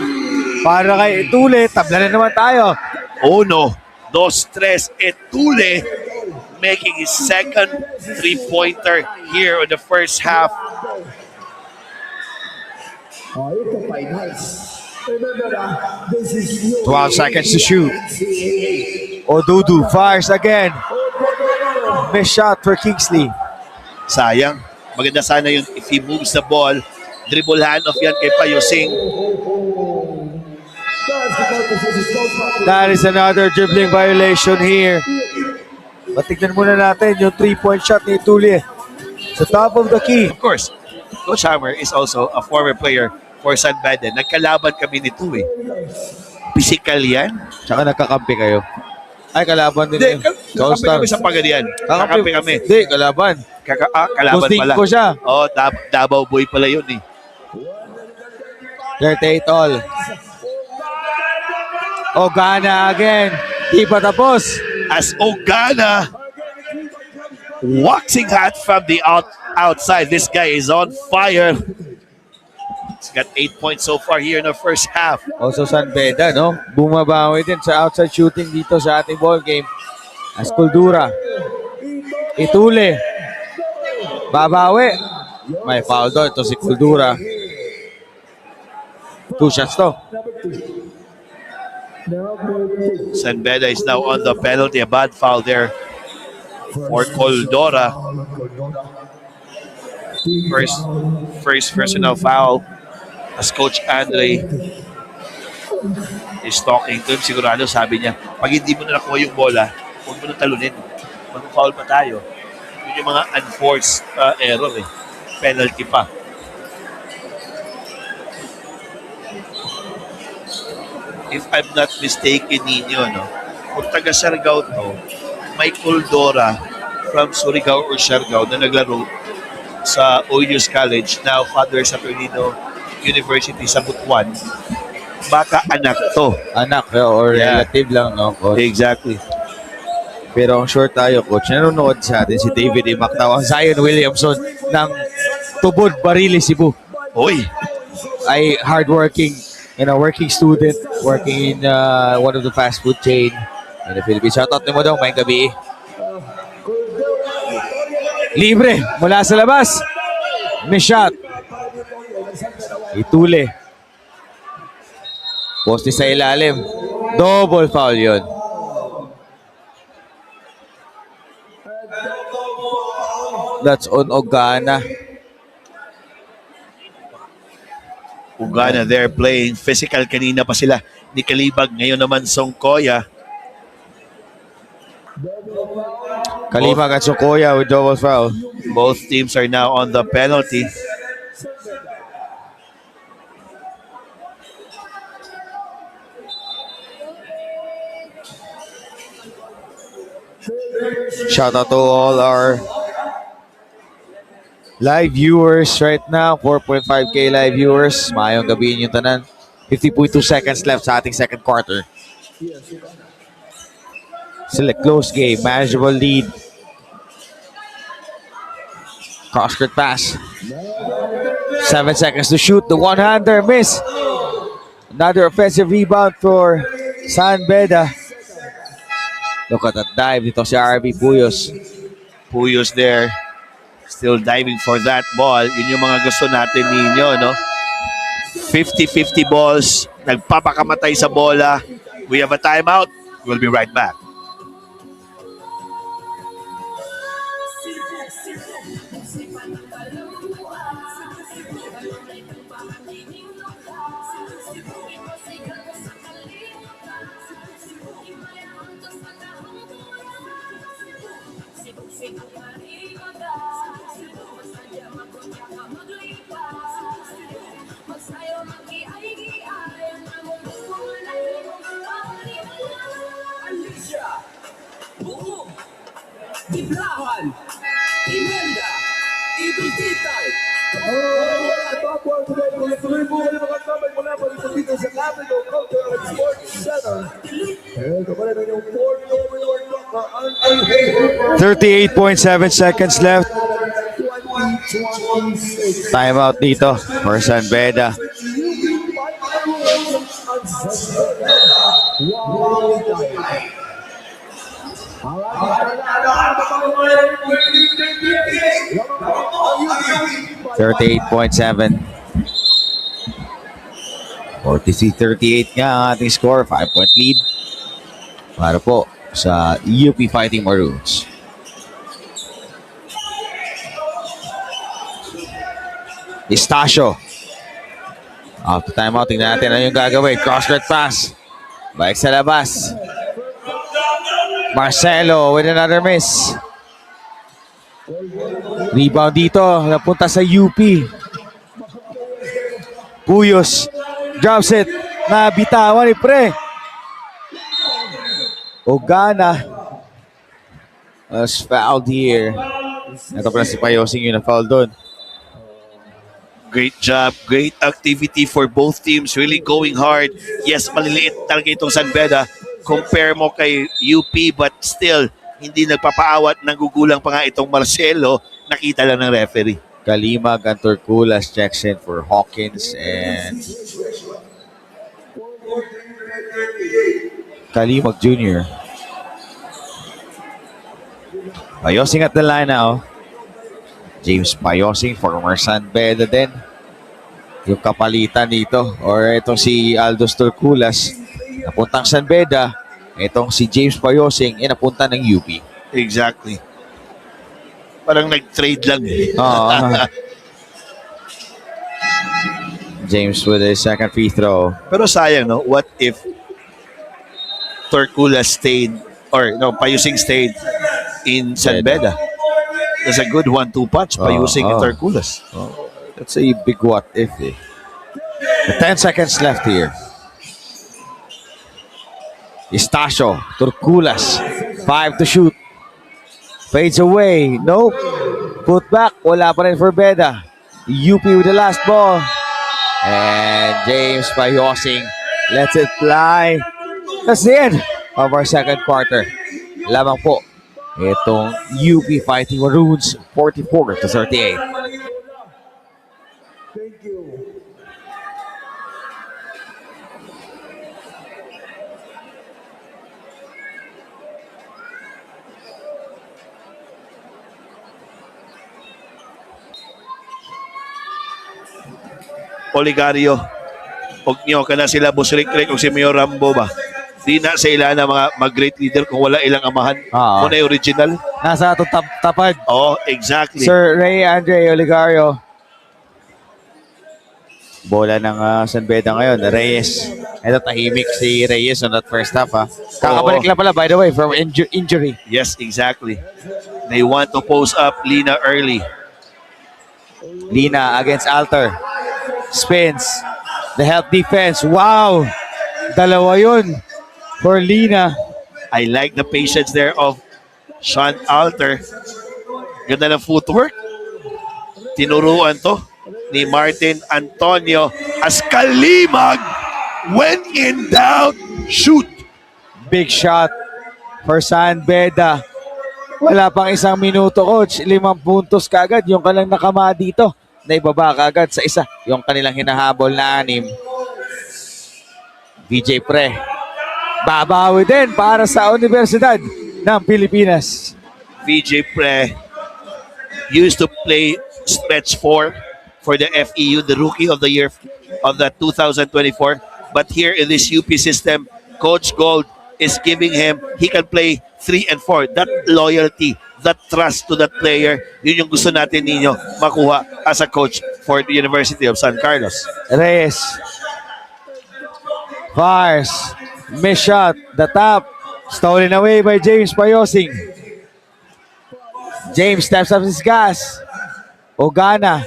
S3: Para kay Itule, tabla na naman tayo.
S1: Oh no. 2-3 Itule making his second three-pointer here on the first half.
S3: 12 seconds to shoot. Odudu fires again. Miss shot for Kingsley.
S1: Sayang. Maganda sana yun if he moves the ball. Dribble hand-off yan kay Payosing.
S3: That is another dribbling violation here. Patignan muna natin yung 3-point shot ni Itule. Sa top of the key.
S1: Of course, Coach Hammer is also a former player for San Beda. Nagkalaban kami nito eh. Physical yan.
S3: Tsaka nagkakampi kayo. Ay, kalaban din
S1: Hindi,
S3: yun.
S1: kakampi kami sa Pagadian. Kakampi kami.
S3: Hindi, kalaban.
S1: Kalaban
S3: Posting
S1: pala.
S3: ko siya.
S1: Oh, Davao boy pala yun eh.
S3: 38 all. Ogana again. Di pa tapos.
S1: As Ogana waxing hot from the outside. This guy is on fire. He's got 8 points so far here in the first half.
S3: Also San Beda, no? Bumabawi din sa outside shooting dito sa ating ball game. As Kuldura. Itule. Babawi. May foul doon. Ito si Kuldura. 2 shots to.
S1: San Beda is now on the penalty. A bad foul there for Coldora. First personal foul as Coach Andre is talking to him. Sigurado sabi niya, pag hindi mo na nakuha yung bola, huwag mo na talunin. Mag-foul pa tayo. Yun yung mga unforced error eh. Penalty pa. if I'm not mistaken ninyo, no? Kung taga Siargao to, may Kuldora from Surigao or Siargao na naglaro sa Oilius College, now Father Saturnino University sa Butuan. Baka anak to.
S3: Anak or
S1: Yeah.
S3: relative lang, no, coach?
S1: Exactly.
S3: Pero ang short tayo, coach, nanonood sa atin si David E. Mactao, ang Zion Williamson ng Tubod, Barili, Cebu.
S1: Hoy,
S3: Ay hardworking working student working in one of the fast food chain in the Philippines. Shoutout mo daw, may gabi. Libre mula sa labas. Miss shot. Itule. Poste sa ilalim. Double foul yun. That's on Ogana.
S1: Ugana there playing physical. Kanina pa sila ni Kalibag. Ngayon naman Songkoya.
S3: Kalimag at Sukoya with double foul.
S1: Both teams are now on the penalty.
S3: Shout out to all our live viewers right now. 4.5k live viewers. Maayong gabi yung tanan. 50.2 seconds left sa ating second quarter. Still a close game. Manageable lead. Cross-court pass. 7 seconds to shoot. The one-hander miss. Another offensive rebound for San Beda. Look at that dive dito si RB Puyos.
S1: Puyos there. Still diving for that ball. Yun yung mga gusto natin ninyo, no? 50-50 balls. Nagpapakamatay sa bola. We have a timeout. We'll be right back.
S2: Alicia, Buo, Iblahan, Imelda, Ibititay. Tuloy po kayo mga kamay mula pa dito sa Capital Cultural and Sports Center. Ito pa rin ang yung 4 overlord block na
S3: 38.7 seconds left.
S2: 2026.
S3: Timeout dito for San Beda.
S2: Wow.
S3: 38.7. 43-38 nga ang ating score. 5-point lead para po sa UP Fighting Maroons. Estacio. After timeout, tingnan natin ano yung gagawin. Cross-court pass. Balik sa labas. Marcelo with another miss. Rebound dito. Napunta sa UP. Puyos. Drops it. Nabitawan ni Pre. Ogana was fouled here. Ito pala si Payosing yung na-foul doon.
S1: Great job, great activity for both teams. Really going hard. Yes, maliliit talaga itong San Beda. Compare mo kay UP, but still, hindi nagpapaawat. Nagugulang pa nga itong Marcelo. Nakita lang ng referee.
S3: Kalimag and Torculas checks in for Hawkins and Kalimag Jr. Payosing at the line now. James Payosing, former San Beda din. Yung kapalitan dito, or itong si Aldos Torculas, napuntang San Beda. Itong si James Payosing, napunta ng UP.
S1: Exactly. Parang nag-trade lang eh.
S3: Oo. James with a second free throw.
S1: Pero sayang, no? What if Torcula stayed, or no, Payusing stayed in San Beda? That's a good 1-2 punch, Payusing and Torculas.
S3: That's a big what if eh. 10 seconds left here. Estacio, Turculas, 5 to shoot. Fades away. Nope. Put back. Wala pa rin for Beda. UP with the last ball. And James Payosing lets it fly. That's the end of our second quarter. Lamang po itong UP Fighting Maroons 44 to 38.
S2: Thank you.
S1: Oligario. Huwag nyo ka na sila Busrik-Rik o si Mayor Rambo ba? Di na sa ila na mga mag-great leader kung wala ilang amahan.
S3: Oo.
S1: Muna yung original.
S3: Nasa atong tapad.
S1: Oo, exactly.
S3: Sir Ray Andre Oligario. Bola ng San Beda ngayon. Reyes. Ito tahimik si Reyes on that first half. Kakabalik lang pala by the way from injury.
S1: Yes, exactly. They want to post up Lina early.
S3: Lina against Alter. Spins. The help defense. Wow! Dalawa yun for Lina.
S1: I like the patience there of Sean Alter. Ganda ng footwork. Tinuruan to ni Martin Antonio Ascalimag. When in doubt, shoot.
S3: Big shot for San Beda. Wala pang isang minuto, coach. 5 puntos kaagad. Yung kalang nakama dito. Naibaba kaagad sa isa. Yung kanilang hinahabol na 6. VJ Pre. Babawi din para sa Universidad ng Pilipinas.
S1: VJ Pre used to play stretch 4 for the FEU, the Rookie of the Year of the 2024. But here in this UP system, Coach Gold is giving him, he can play 3 and 4. That loyalty, that trust to that player, yun yung gusto natin ninyo makuha as a coach for the University of San Carlos.
S3: Reyes. Fires. Miss shot. The top. Stolen away by James Payosing. James steps up his gas. Ogana.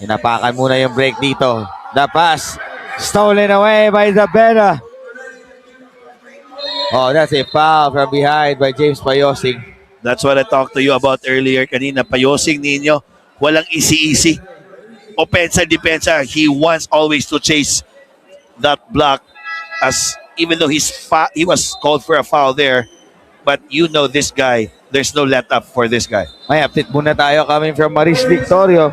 S3: Hinapakan muna yung break dito. The pass. Stolen away by Zabera. Oh, that's a foul from behind by James Payosing.
S1: That's what I talked to you about earlier kanina. Payosing ninyo, walang easy-easy. Opensa, depensa, he wants always to chase that block as even though he was called for a foul there, but you know this guy, there's no let up for this guy.
S3: May update muna tayo coming from Maris Victorio.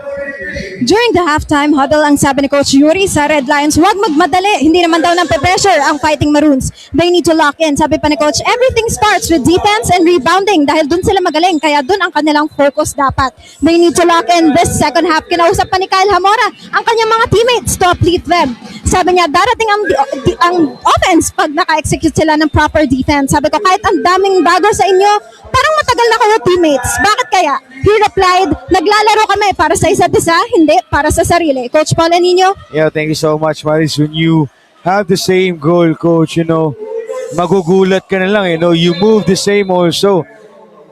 S4: During the halftime huddle, ang sabi ni Coach Yuri sa Red Lions, huwag magmadali. Hindi naman daw ng pressure ang Fighting Maroons. They need to lock in. Sabi pa ni Coach, everything starts with defense and rebounding dahil dun sila magaling. Kaya dun ang kanilang focus dapat. They need to lock in this second half. Kinausap pa ni Kyle Hamora ang kanyang mga teammates to uplift them. Sabi niya, darating ang offense pag naka-execute sila ng proper defense. Sabi ko, kahit ang daming bago sa inyo, parang matagal na kayo teammates. Bakit kaya? He replied, naglalaro kami para sa isa't isa, hindi para sa sarili. Coach Paul Anino?
S3: Yeah, thank you so much, Maris. When you have the same goal, coach, magugulat ka na lang, you move the same also.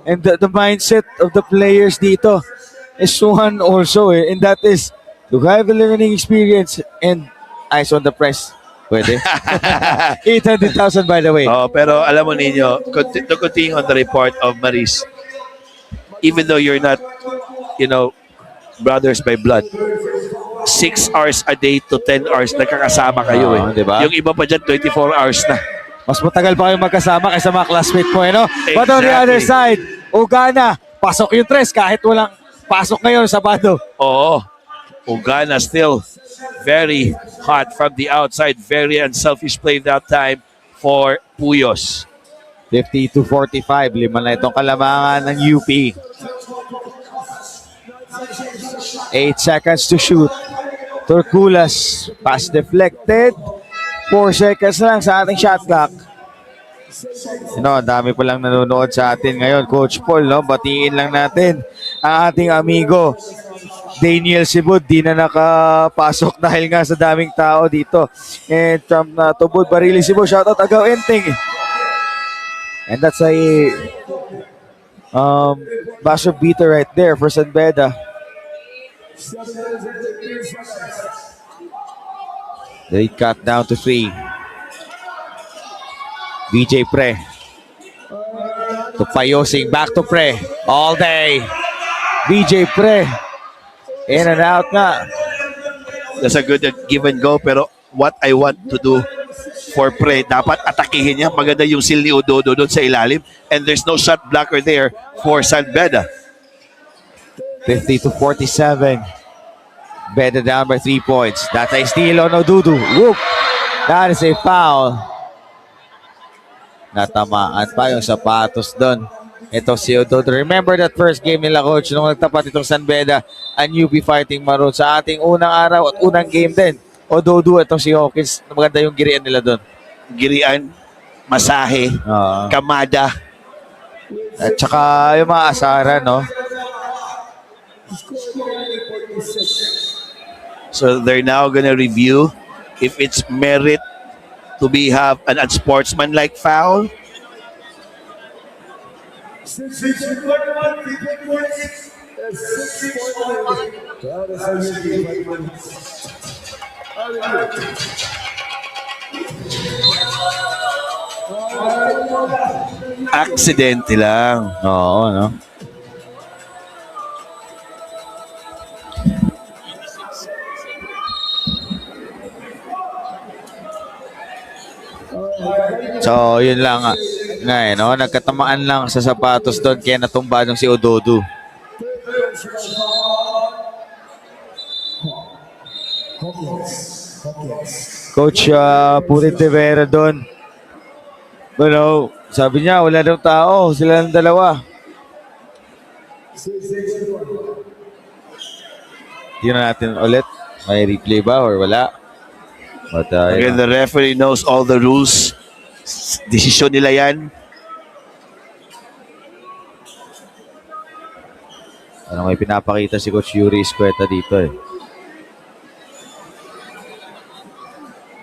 S3: And the mindset of the players dito is one also, and that is to have the learning experience and eyes on the press. Pwede. 800,000 by the way.
S1: Oh, pero alam mo ninyo, to continue on the report of Maris, even though you're not, brothers by blood, 6 hours a day to 10 hours nakakasama kayo
S3: diba?
S1: Yung iba pa dyan, 24 hours na.
S3: Mas matagal pa kayo magkasama kaysa mga classmate mo, But on the other side, Ugana, pasok yung tres kahit walang pasok ngayon Sabado.
S1: Oo. Ugana still very hot from the outside. Very unselfish play that time for Puyos.
S3: 50-45, 5 na itong kalamangan ng UP. 8 seconds to shoot. Turculas, pass deflected. 4 seconds lang sa ating shot clock. Ang dami pa lang nanonood sa atin ngayon, Coach Paul, batiin lang natin ang ating amigo Daniel Sibud, di na nakapasok dahil nga sa daming tao dito. And from Tubod, Barili Cebu, shoutout Agaw Enteng. And that's a buzzer beater right there for San Beda. They cut down to 3. VJ Pre. To Payosing, back to Pre. All day. VJ Pre. In and out nga.
S1: That's a good give and go, pero what I want to do for Pre, dapat atakihin niya. Maganda yung seal ni Ododo doon sa ilalim. And there's no shot blocker there for San Beda.
S3: 50-47. Beda down by 3 points. That's a steal on Odudu. Whoop! That is a foul. Natamaan pa yung sapatos doon. Ito si Ododo. Remember that first game nila, coach, nung nagtapat itong San Beda and UP Fighting Maroon sa ating unang araw at unang game din. Ododo, itong si Hawkins. Maganda yung girian nila doon.
S1: Girian, masahe, kamada.
S3: At saka yung mga asara, no?
S1: So they're now gonna review if it's merit to be have an unsportsmanlike foul.
S2: 6-41, 3 points. 6-41. That is how you do
S1: Aksidente lang.
S3: Oo, no? So, yun lang nga eh, no? Nagkatamaan lang sa sapatos doon kaya natumba nung si Ododo. Coach Purit de Vera doon. Pero, sabi niya, wala daw tao. Sila ng dalawa. Tingnan natin ulit. May replay ba or wala? But,
S1: Again, the referee knows all the rules. Desisyon nila yan.
S3: Ano may pinapakita si Coach Yuri Escueta dito eh.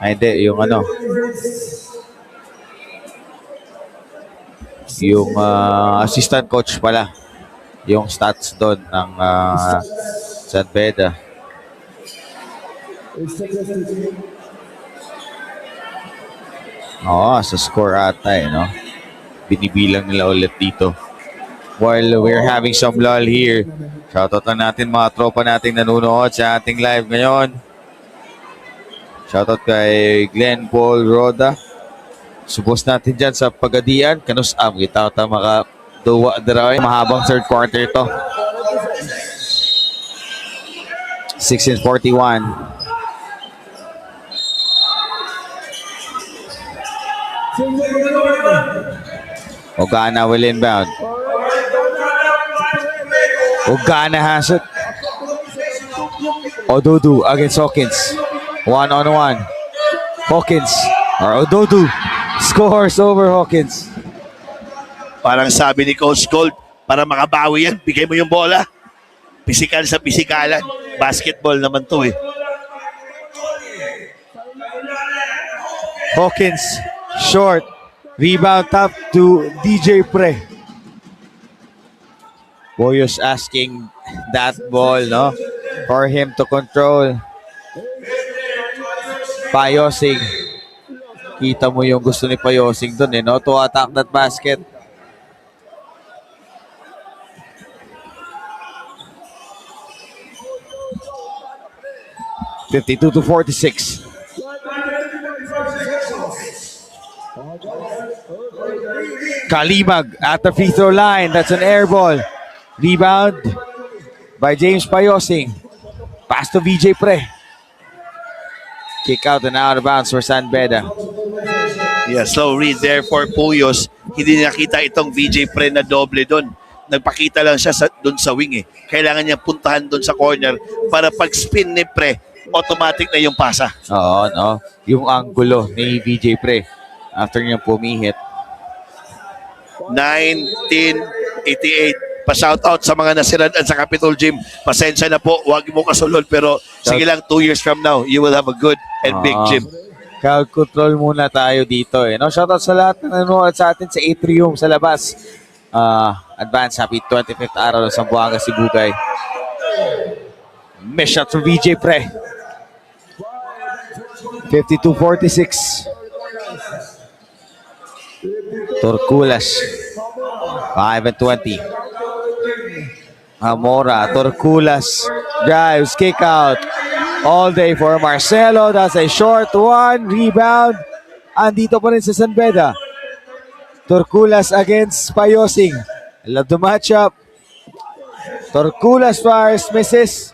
S3: Ay, hindi. Yung ano. Yung assistant coach pala. Yung stats doon ng San Beda. Oo, sa score ata eh, no? Binibilang nila ulit dito. While we're having some lull here, shoutout na natin mga tropa nating nanonood sa ating live ngayon. Shoutout kay Glenn Paul Roda. Subos natin dyan sa Pagadian. Kanus-am, kita ta maka duwa darawin. Mahabang third quarter to. 6:41. Ogana will inbound. Ogana has it. Ododu against Hawkins. 1-on-1. Hawkins or Ododu scores over Hawkins.
S1: Parang sabi ni Coach Gold, para makabawi yan, bigay mo yung bola. Pisikal sa pisikalan. Basketball naman to eh.
S3: Hawkins short. Rebound top to DJ Pre. Boyos asking that ball, no? For him to control. Payosing. Kita mo yung gusto ni Payosing dun, eh, no? To attack that basket. (52-46). Kalimag at the free throw line. That's an air ball. Rebound by James Payosing. Pass to VJ Pre. Kick out and out of bounds for San Beda.
S1: Yeah, slow read there for Puyos. Hindi nakita itong VJ Pre na doble doon. Nagpakita lang siya doon sa wing eh. Kailangan niya puntahan doon sa corner para pag spin ni Pre, automatic na yung pasa.
S3: Oo, no? Yung angulo ni VJ Pre after niya pumihit.
S1: 1988. Pa-shoutout sa mga nasiraan sa Capitol Gym. Pasensya na po, wag mo kasulod pero sige lang, 2 years from now, you will have a good and big gym.
S3: Crowd control muna tayo dito eh. No? Shoutout sa lahat na nanonood sa atin sa atrium sa labas. Advance happy 25th araw ng Zamboanga, Sibugay. Miss shot for VJ Pre. 52-46. Torculas. 5 and 20. Hamora, Torculas drives, kick out. All day for Marcelo. That's a short one. Rebound. Andito pa rin sa San Beda. Torculas against Payosing. I love the matchup. Torculas fires, misses.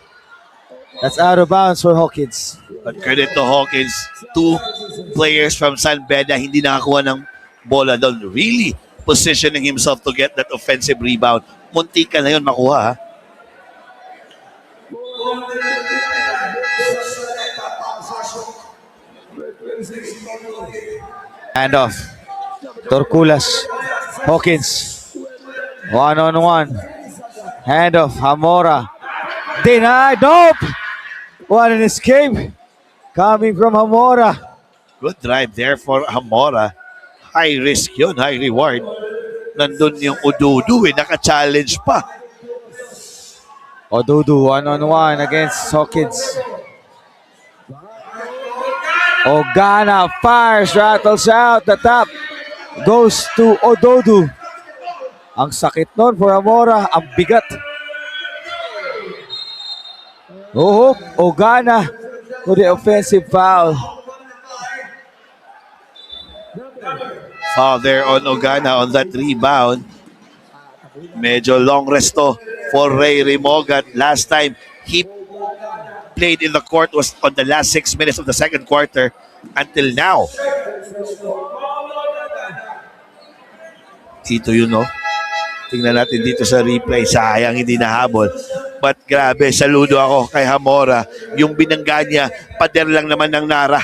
S3: That's out of bounds for Hawkins.
S1: But credit to Hawkins, 2 players from San Beda hindi nakakuha ng bola doon. Really positioning himself to get that offensive rebound. Munti ka na yun makuha, ha?
S3: Hand off. Torculas. Hawkins. 1-on-1. Hand off. Hamora. Denied. Nope. What an escape. Coming from Hamora.
S1: Good drive there for Hamora. High risk yun, high reward. Nandun yung Ududu naka-challenge pa.
S3: Odudu 1-on-1 against Hawkins. Ogana fires, rattles out the top. Goes to Ododu. Ang sakit nun for Hamora. Ang bigat. Oh, Ogana to the offensive foul.
S1: Foul there on Ogana on that rebound. Medyo long resto for Ray Remogat. Last time he played in the court was on the last 6 minutes of the second quarter until now. Dito yun, no? Tingnan natin dito sa replay. Sayang hindi nahabol. But grabe, saludo ako kay Hamora. Yung binangga niya, pader lang naman ng Nara.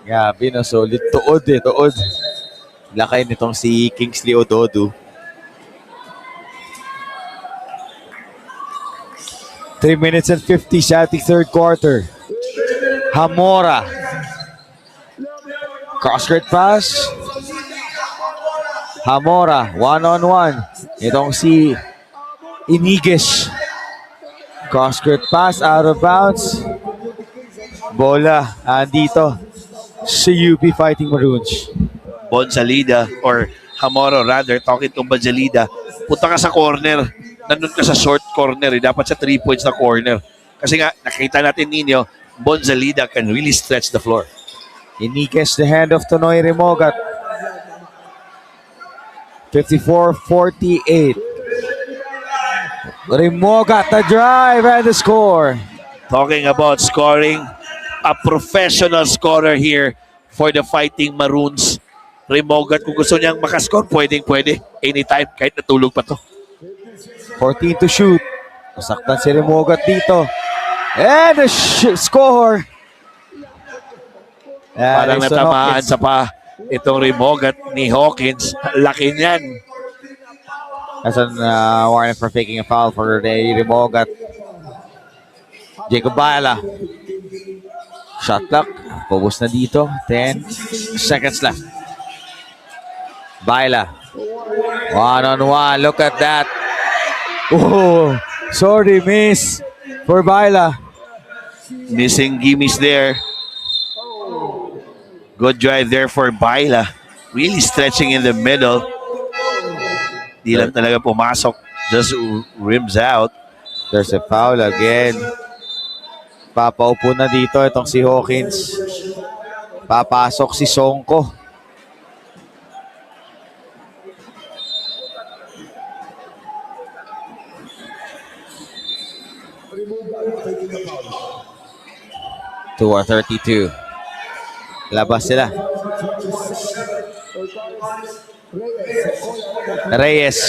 S3: Grabe no, solid. Tuod eh, tuod. Lakay nitong si Kingsley Ododu. 3 minutes and 50 sa ating third quarter. Hamora. Cross-court pass. Hamora, 1-on-1. Itong si Iniguez. Cross-court pass, out of bounds. Bola, andito sa UP Fighting Maroons.
S1: Bonzalida or Hamora rather, talking to Bonzalida, punta ka sa corner. Nandun ka sa short corner. Dapat sa 3 points na corner. Kasi nga, nakita natin ninyo, Bonzalida can really stretch the floor.
S3: Iniguez the hand of Tonoy Remogat. 54-48. Remogat the drive and the score.
S1: Talking about scoring, a professional scorer here for the Fighting Maroons. Remogat, kung gusto niyang makascore, pwede. Anytime, kahit natulog pa to.
S3: 14 to shoot. Masaktan si Remogat dito. And the score.
S1: Parang natamaan sa pa itong Remogat ni Hawkins. Laki niyan.
S3: That's an warning for faking a foul for the Remogat. Jacob Baila. Shot clock. Pubos na dito. 10 seconds left. Baila. 1-on-1. Look at that. Oh, sorry, miss for Baila.
S1: Missing gimmies there. Good drive there for Baila. Really stretching in the middle. Di lang talaga pumasok. Just rims out.
S3: There's a foul again. Papaupo na dito itong si Hawkins. Papasok si Songko. To 32. Labas sila. Reyes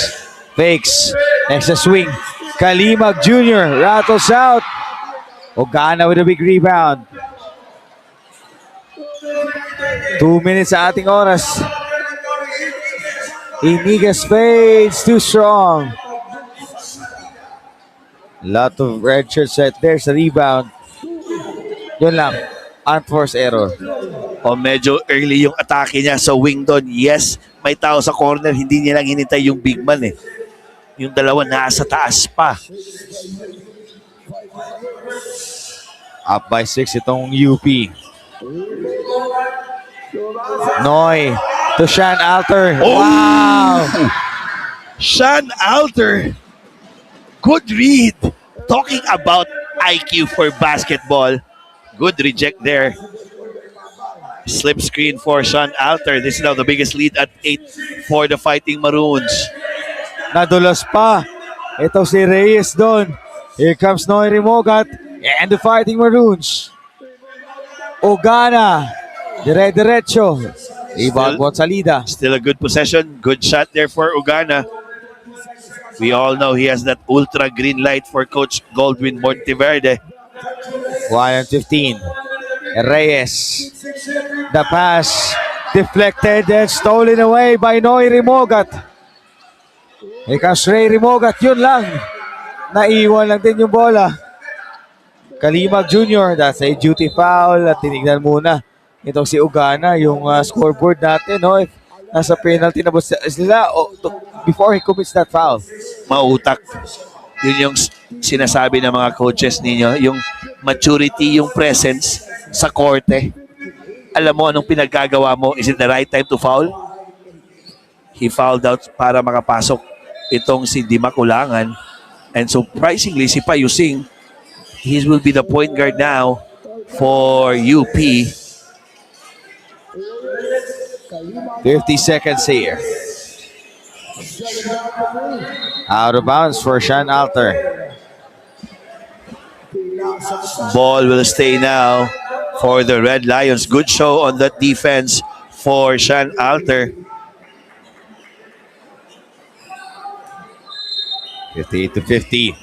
S3: fakes. Next a swing. Kalimag Jr. rattles out. Ogana with a big rebound. 2 minutes sa ating oras. Iniguez fades too strong. Lot of red shirts right there sa rebound. Yun lang. Unforced error.
S1: O medyo early yung atake niya sa wing doon. Yes, may tao sa corner. Hindi niya lang hinintay yung big man eh. Yung dalawa nasa taas pa.
S3: Up by 6 itong UP. Noy to Sean Alter.
S1: Oh!
S3: Wow!
S1: Sean Alter. Good read. Talking about IQ for basketball. Good reject there. Slip screen for Sean Alter. This is now the biggest lead at 8 for the Fighting Maroons.
S3: Nadulas pa. Ito si Reyes doon. Here comes Noy Rimogat and the Fighting Maroons. Ogana. Dire-diretso. Rebound mo salida.
S1: Still a good possession. Good shot there for Ugana. We all know he has that ultra green light for Coach Goldwyn Monteverde.
S3: 1-15. Reyes. The pass deflected and stolen away by Noy Rimogat. Here comes Ray Rimogat. Yun lang. Naiwan lang din yung bola. Kalimag Jr. That's a duty foul. At tinignan muna itong si Ugana, yung scoreboard natin. No? If nasa penalty na ba sila before he commits that foul.
S1: Mautak. Yun yung sinasabi ng mga coaches ninyo. Yung maturity, yung presence sa korte. Alam mo anong pinaggagawa mo. Is it the right time to foul? He fouled out para makapasok itong si Dimakulangan. And surprisingly, si Payusing, he will be the point guard now for UP.
S3: 50 seconds here. Out of bounds for Sean Alter.
S1: Ball will stay now for the Red Lions. Good show on that defense for Sean Alter.
S3: 58-50.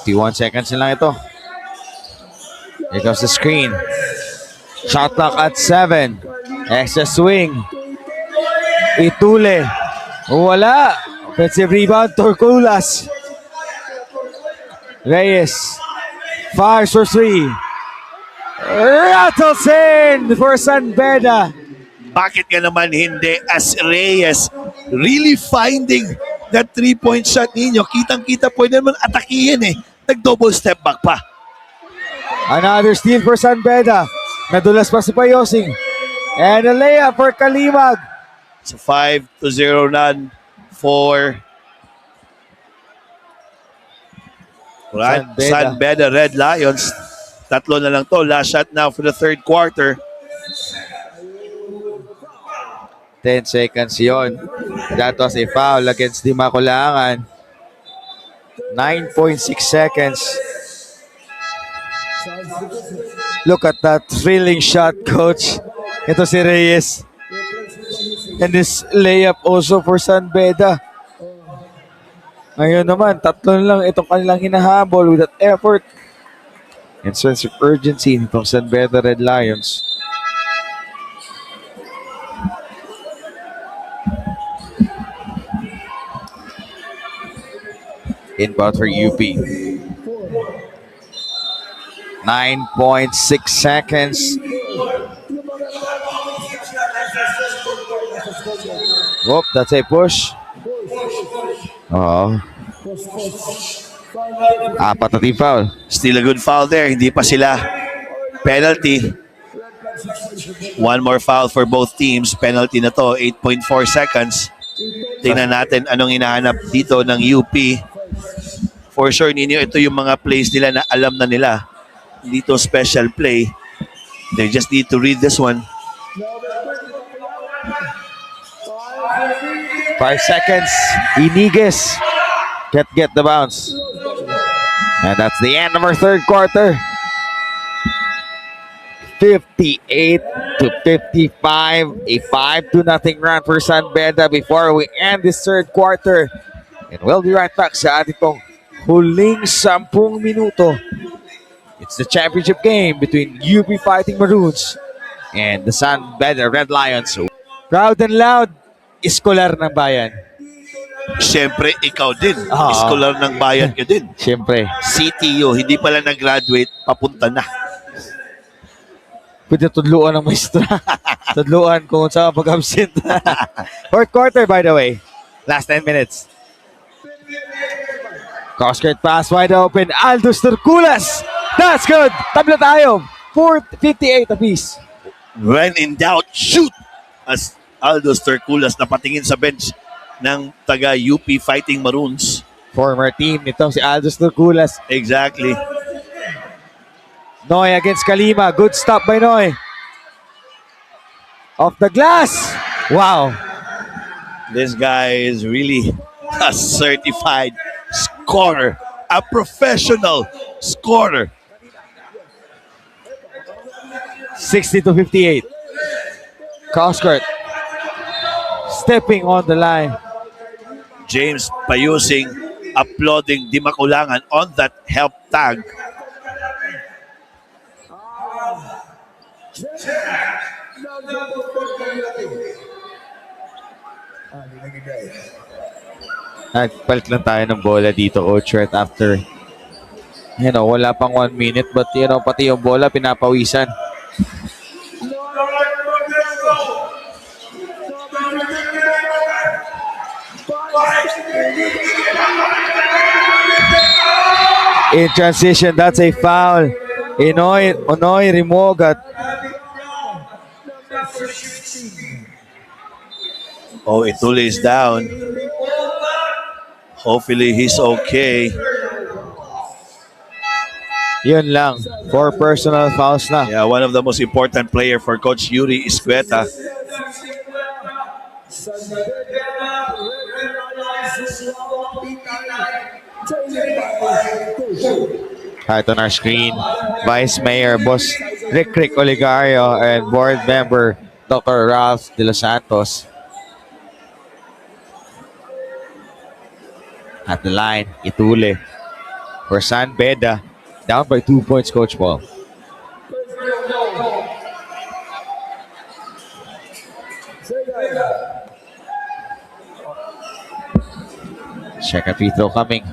S3: 51 seconds na lang ito. Here comes the screen. Shot clock at 7. Extra swing. Itule. Wala. Offensive rebound. Torculas. Reyes. Fires for 3. Rattles in for San Beda.
S1: Bakit ka naman hindi as Reyes really finding that three-point shot ninyo? Kitang-kita pwede naman atakihin eh. Nag-double step back pa.
S3: Another steal for San Beda. Nadulas pa si Payosing. And a layup for Kalimag.
S1: So 5-0 run for San Beda Red Lions. Tatlo na lang to. Last shot now for the third quarter.
S3: 10 seconds yon. That was a foul against Dimakulangan. 9.6 seconds. Look at that thrilling shot, coach. Ito si Reyes. And this layup also for San Beda. Ngayon naman, tatlo na lang itong kanilang hinahabol with that effort and sense of urgency nitong San Beda Red Lions. Inbound for UP. 9.6 seconds. Whoop, that's a push. Oh. Apat na team foul.
S1: Still a good foul there. Hindi pa sila penalty. One more foul for both teams. Penalty na to. 8.4 seconds. Tingnan natin anong hinahanap dito ng UP. For sure, ninyo, ito yung mga plays nila na alam na nila. Dito special play. They just need to read this one.
S3: 5 seconds. Iniguez can't get the bounce. And that's the end of our third quarter. 58-55. A 5-0 run for San Beda before we end this third quarter. And we'll be right back sa ating pong huling 10 minuto. It's the championship game between UP Fighting Maroons and the San Beda Red Lions. Proud and loud, iskolar ng bayan.
S1: Siyempre, ikaw din.
S3: Oo.
S1: Iskolar ng bayan ka din.
S3: Siyempre.
S1: CTU, hindi pala nag-graduate, papunta na.
S3: Pwede tudluan ng maestra. Tudluan kung saan pag-absent. Fourth quarter, by the way. Last 10 minutes. Cross-court pass wide open. Aldous Turculas. That's good. Tabla tayo. 58 apiece.
S1: When in doubt, shoot! As Aldo Sterculas napatingin sa bench ng taga UP Fighting Maroons.
S3: Former team nito si Aldo Sterculas.
S1: Exactly.
S3: Noy against Kalima. Good stop by Noy. Off the glass. Wow.
S1: This guy is really a certified scorer, a professional scorer.
S3: 60-58. Crosscourt. Stepping on the line.
S1: James Payusing applauding Di Makulangan on that help tag.
S3: Nagpalit lang tayo ng bola dito, Coach, right after. Wala pang 1 minute, but pati yung bola pinapawisan. In transition, that's a foul. Onoy Rimogat.
S1: Oh, Itule is down. Hopefully he's okay.
S3: Yun lang. 4 personal fouls na.
S1: Yeah, one of the most important player for Coach Yuri Iscueta.
S3: Right on our screen, Vice Mayor Boss Rick Oligario and Board Member Dr. Ralph De Los Santos. At the line, Itule for San Beda, down by 2 points, Coach Paul. Second free throw coming.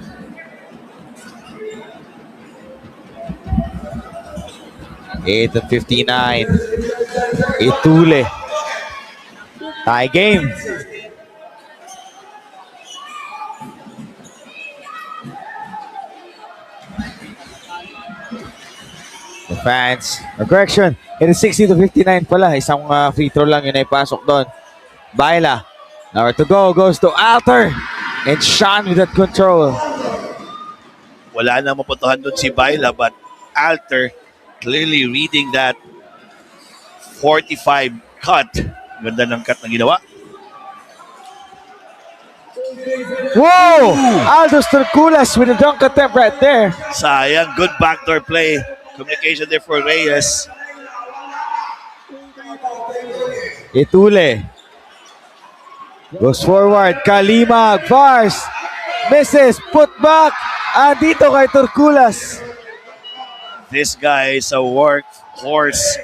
S3: Eight at 59. Itule. Tie game. The fans. Correction. It is 60-59 pala. Isang free throw lang yun ay pasok doon. Baila. Nowhere to go. Goes to Alter. And Sean with that control.
S1: Wala na maputuhan doon si Baila, but Alter clearly reading that 45 cut. Ganda ng cut na ginawa.
S3: Whoa! Aldo Sterculas with a dunk attempt right there.
S1: Sayang, good backdoor play. Communication there for Reyes.
S3: Itule. Goes forward. Kalimag. Fars. Misses. Put back. Dito kay Sterculas.
S1: This guy is a workhorse,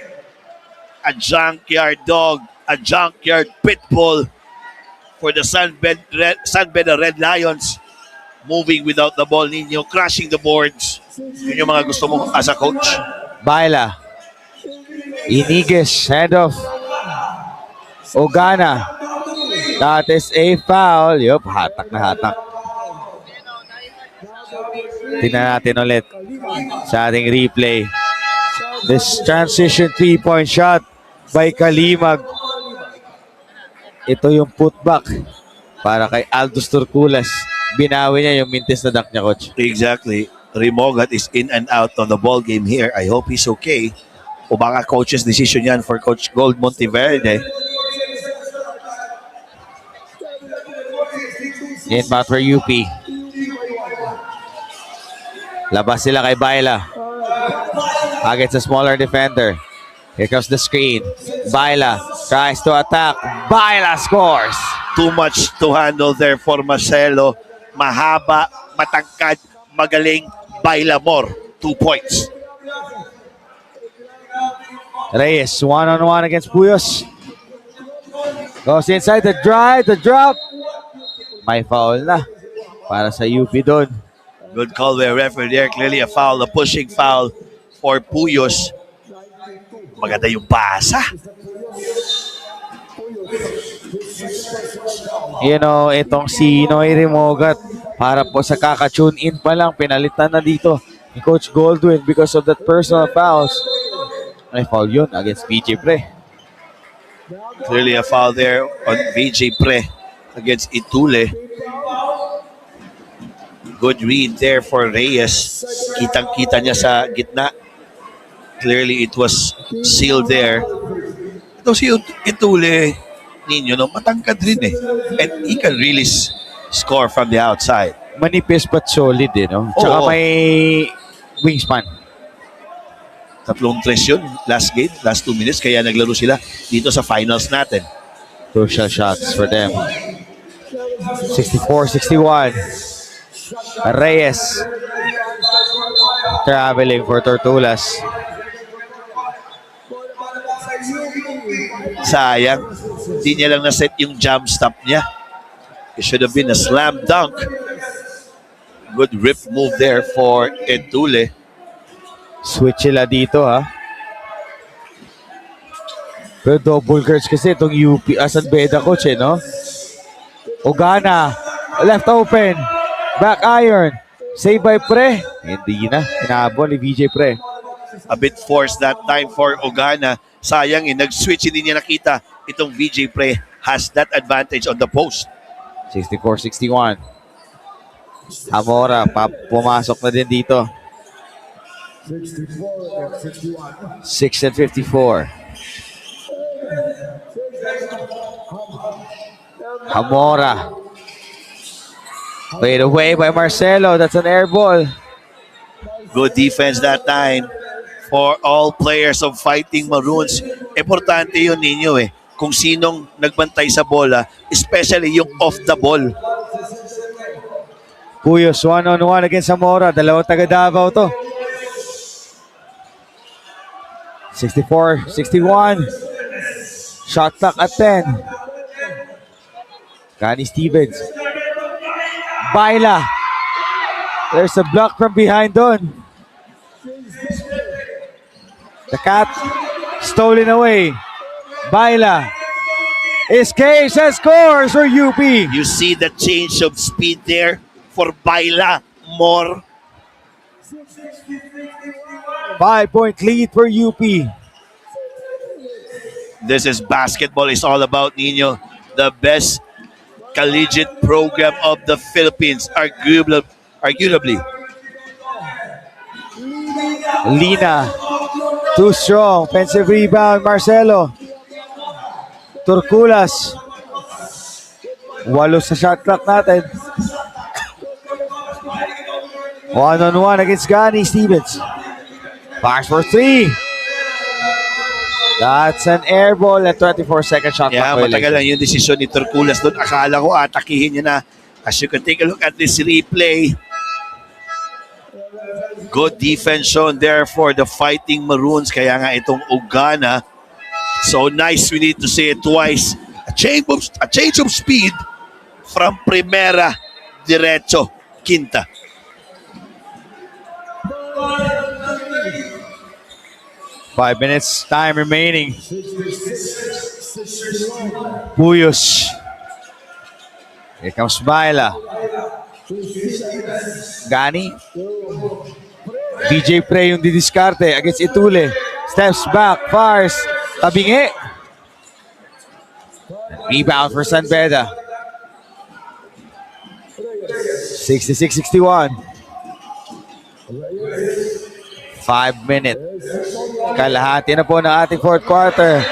S1: a junkyard dog, a junkyard pit bull for the San Beda Red Lions. Moving without the ball, Nino, crashing the boards. Yun yung mga gusto mo as a coach.
S3: Baila. Iniguez. Handoff. Ogana. That is a foul. Yup, hatak na hatak. Tingnan natin ulit sa ating replay. This transition 3-point shot by Kalimag. Ito yung putback para kay Aldo Sterculas. Binawi niya yung mintis na dunk niya, Coach.
S1: Exactly. Rimogat is in and out on the ball game here. I hope he's okay. O baka coach's decision yan for Coach Gold Monteverde.
S3: Inbound for UP. Labas sila kay Baila. Against a smaller defender. Here comes the screen. Baila tries to attack. Baila scores.
S1: Too much to handle there for Marcelo. Mahaba, matangkad, magaling. Baila more. 2 points.
S3: Reyes, one-on-one against Puyos. Goes inside the drive, the drop. May foul na para sa UP doon.
S1: Good call by referee there. Clearly a foul, a pushing foul for Puyos. Maganda yung basa.
S3: Itong si Noy Rimogat, para po sa kaka-tune in pa lang, pinalitan na dito ni Coach Goldwyn because of that personal fouls. may foul yun against BJ Pre.
S1: Clearly a foul there on VJ Pre against Itule. Good read there for Reyes. Kitang-kita niya sa gitna. Clearly it was sealed there. Ito si Itule ninyo, no? Matangkad rin eh. And he can really score from the outside.
S3: Manipis but solid eh, no? Tsaka
S1: Oo.
S3: may wingspan.
S1: 3-3 yun last game, last 2 minutes. Kaya naglaro sila dito sa finals natin.
S3: Crucial shots for them. 64-61. Reyes. Traveling for Tortulas.
S2: Sayang.
S1: Sayang. Hindi niya lang na-set yung jump stop niya. It should have been a slam dunk. Good rip move there for Itule.
S3: Switch sila dito, ha? Pero double guards kasi itong UP. Asan beda coach, eh, no? Ogana. Left open. Back iron. Save by Pre. Hindi na. Hinabol ni VJ Pre.
S1: A bit forced that time for Ogana. Sayang nag-switch, hindi niya nakita. Itong VJ Pre has that advantage on the post.
S3: 64-61. Amora, pumasok na din dito.
S2: 64 and 61.
S3: 6 and 54. Amora. Played away by Marcelo. That's an air ball.
S1: Good defense that time for all players of Fighting Maroons. Importante yun ninyo eh. Kung sinong nagbantay sa bola, especially yung off the ball.
S3: Puyos, 1-on-1 against Zamora. Dalawang taga Davao to. 64-61. Shot clock at 10. Gani Stevens. Baila. There's a block from behind doon. The cat stolen away. Baila. Escapes and scores for UP.
S1: You see the change of speed there for Baila more.
S3: 5-point lead for UP.
S1: This is basketball. It's all about Nino. The best collegiate program of the Philippines, arguably.
S3: Lina. Too strong. Offensive rebound. Marcelo. Turkulas. 8 sa shot clock natin. 1-on-1 against Gani Stevens. Fires for 3. That's an air ball at 24-second shot
S1: Yeah,
S3: clock
S1: matagal
S3: violation.
S1: lang yung desisyon ni Turkulas doon. Akala ko atakihin niya na. As you can take a look at this replay. Good defense shown there for the Fighting Maroons. Kaya nga itong Ogana. So nice, we need to say it twice. A change of speed from Primera diretso Quinta.
S3: Five minutes time remaining. Puyos. Here comes Baila. Gani. DJ Pre yung didiskarte against Itule. Steps back, fires. Tabingi. Rebound for San Beda. 66-61. 5 minutes. Kalahati na po ng ating fourth quarter.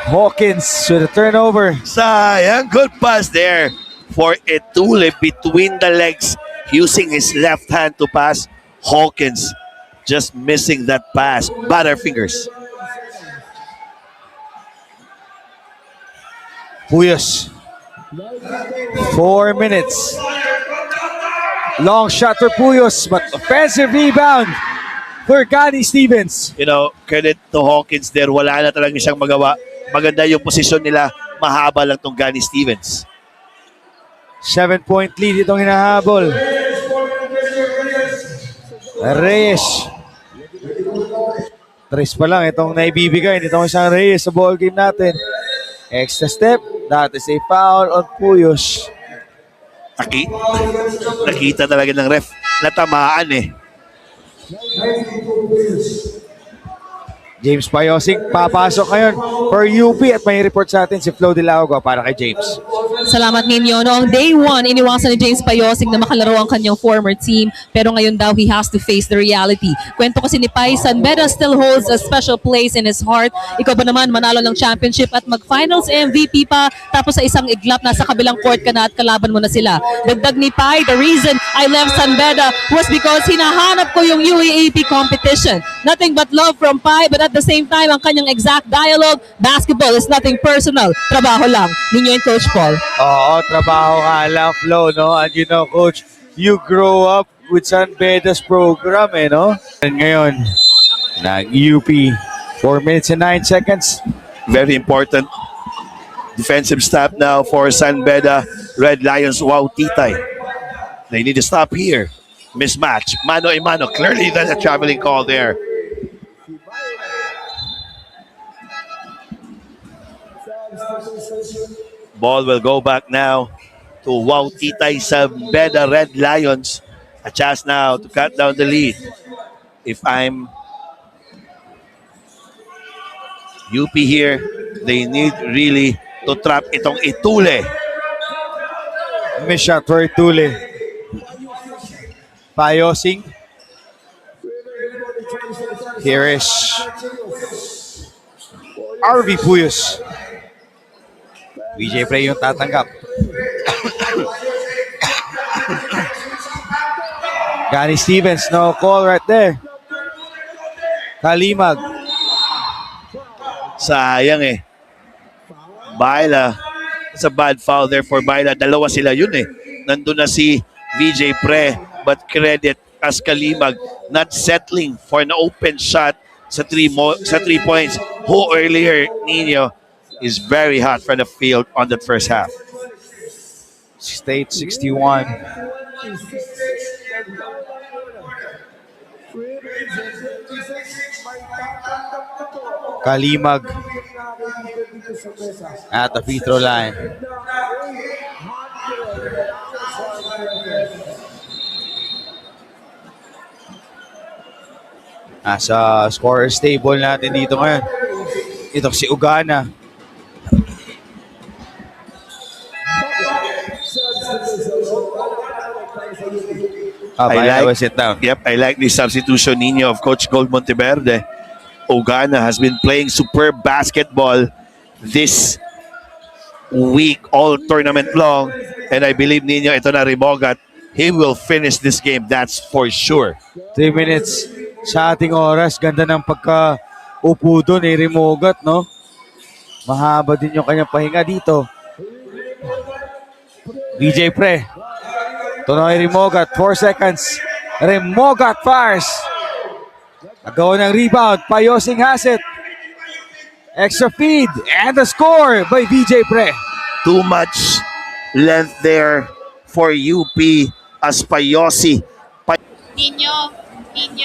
S3: Hawkins with a turnover.
S1: Sayang, good pass there for Itule between the legs using his left hand to pass. Hawkins just missing that pass. Butterfingers.
S3: Puyos. 4 minutes. Long shot for Puyos, but offensive rebound for Gani Stevens.
S1: You know, credit to Hawkins there. Wala na talagang siyang magawa. Maganda yung posisyon nila. Mahaba lang tong Gani Stevens.
S3: 7-point lead itong hinahabol. Reyes. 3 pa lang itong naibibigay nitong isang Reyes sa ball game natin. Extra step. That is a foul on Puyos.
S1: Nakita talaga ng ref. Natamaan eh.
S3: James Payosing papasok ngayon for UP at may report sa atin si Flo de la Agua para kay James.
S5: Salamat ninyo. Noong day 1, iniwasan ni James Payosing na makalaro ang kanyang former team, pero ngayon daw he has to face the reality. Kwento kasi ni Pai, San Beda still holds a special place in his heart. Ikaw ba naman manalo ng championship at mag-finals MVP pa, tapos sa isang iglap nasa kabilang court ka na at kalaban mo na sila. Dagdag ni Pai, the reason I left San Beda was because hinahanap ko yung UAAP competition. Nothing but love from Pai, but at the same time, ang kanyang exact dialogue, basketball is nothing personal. Trabaho lang. Ninyo and Coach Paul.
S3: Oo, trabaho nga lang, Flo, no? And you know, Coach, you grow up with San Beda's program, no? And ngayon, UP, 4 minutes and 9 seconds.
S1: Very important defensive stop now for San Beda Red Lions. Wow, Titay. They need to stop here. Mismatch. Mano a mano. Clearly that's a traveling call there. Ball will go back now to Wow Titay San Beda Red Lions. A chance now to cut down the lead. If I'm UP here, they need really to trap itong Itule.
S3: Miss shot for Tule. Payosing. Here is RV Puyos. VJ Pre yung tatanggap. Gani Stevens, no call right there. Kalimag.
S1: Sayang eh. Baila. It's a bad foul there for Baila. Dalawa sila yun eh. Nandun na si VJ Pre, but credit as Kalimag not settling for an open shot sa 3 points. Who earlier, Nino, is very hot from the field on that first half.
S3: State 61. Kalimag at the free throw line. Sa scorer table natin dito ngayon. Ito si Ugana. Sit down.
S1: Yep, I like the substitution, Nino, of Coach Gold Monteverde. Ogana has been playing superb basketball this week, all tournament long. And I believe, Nino, ito na Rimogat. He will finish this game, that's for sure.
S3: 3 minutes sa ating oras. Ganda ng pagka-upo doon ni Rimogat, no? Mahaba din yung kanyang pahinga dito. DJ Pre. Tunoy Rimogat, 4 seconds. Rimogat fires. Agaw ng rebound. Payosing has it. Extra feed. And the score by VJ Pre.
S1: Too much length there for UP as Payosi.
S6: Ninyo, yang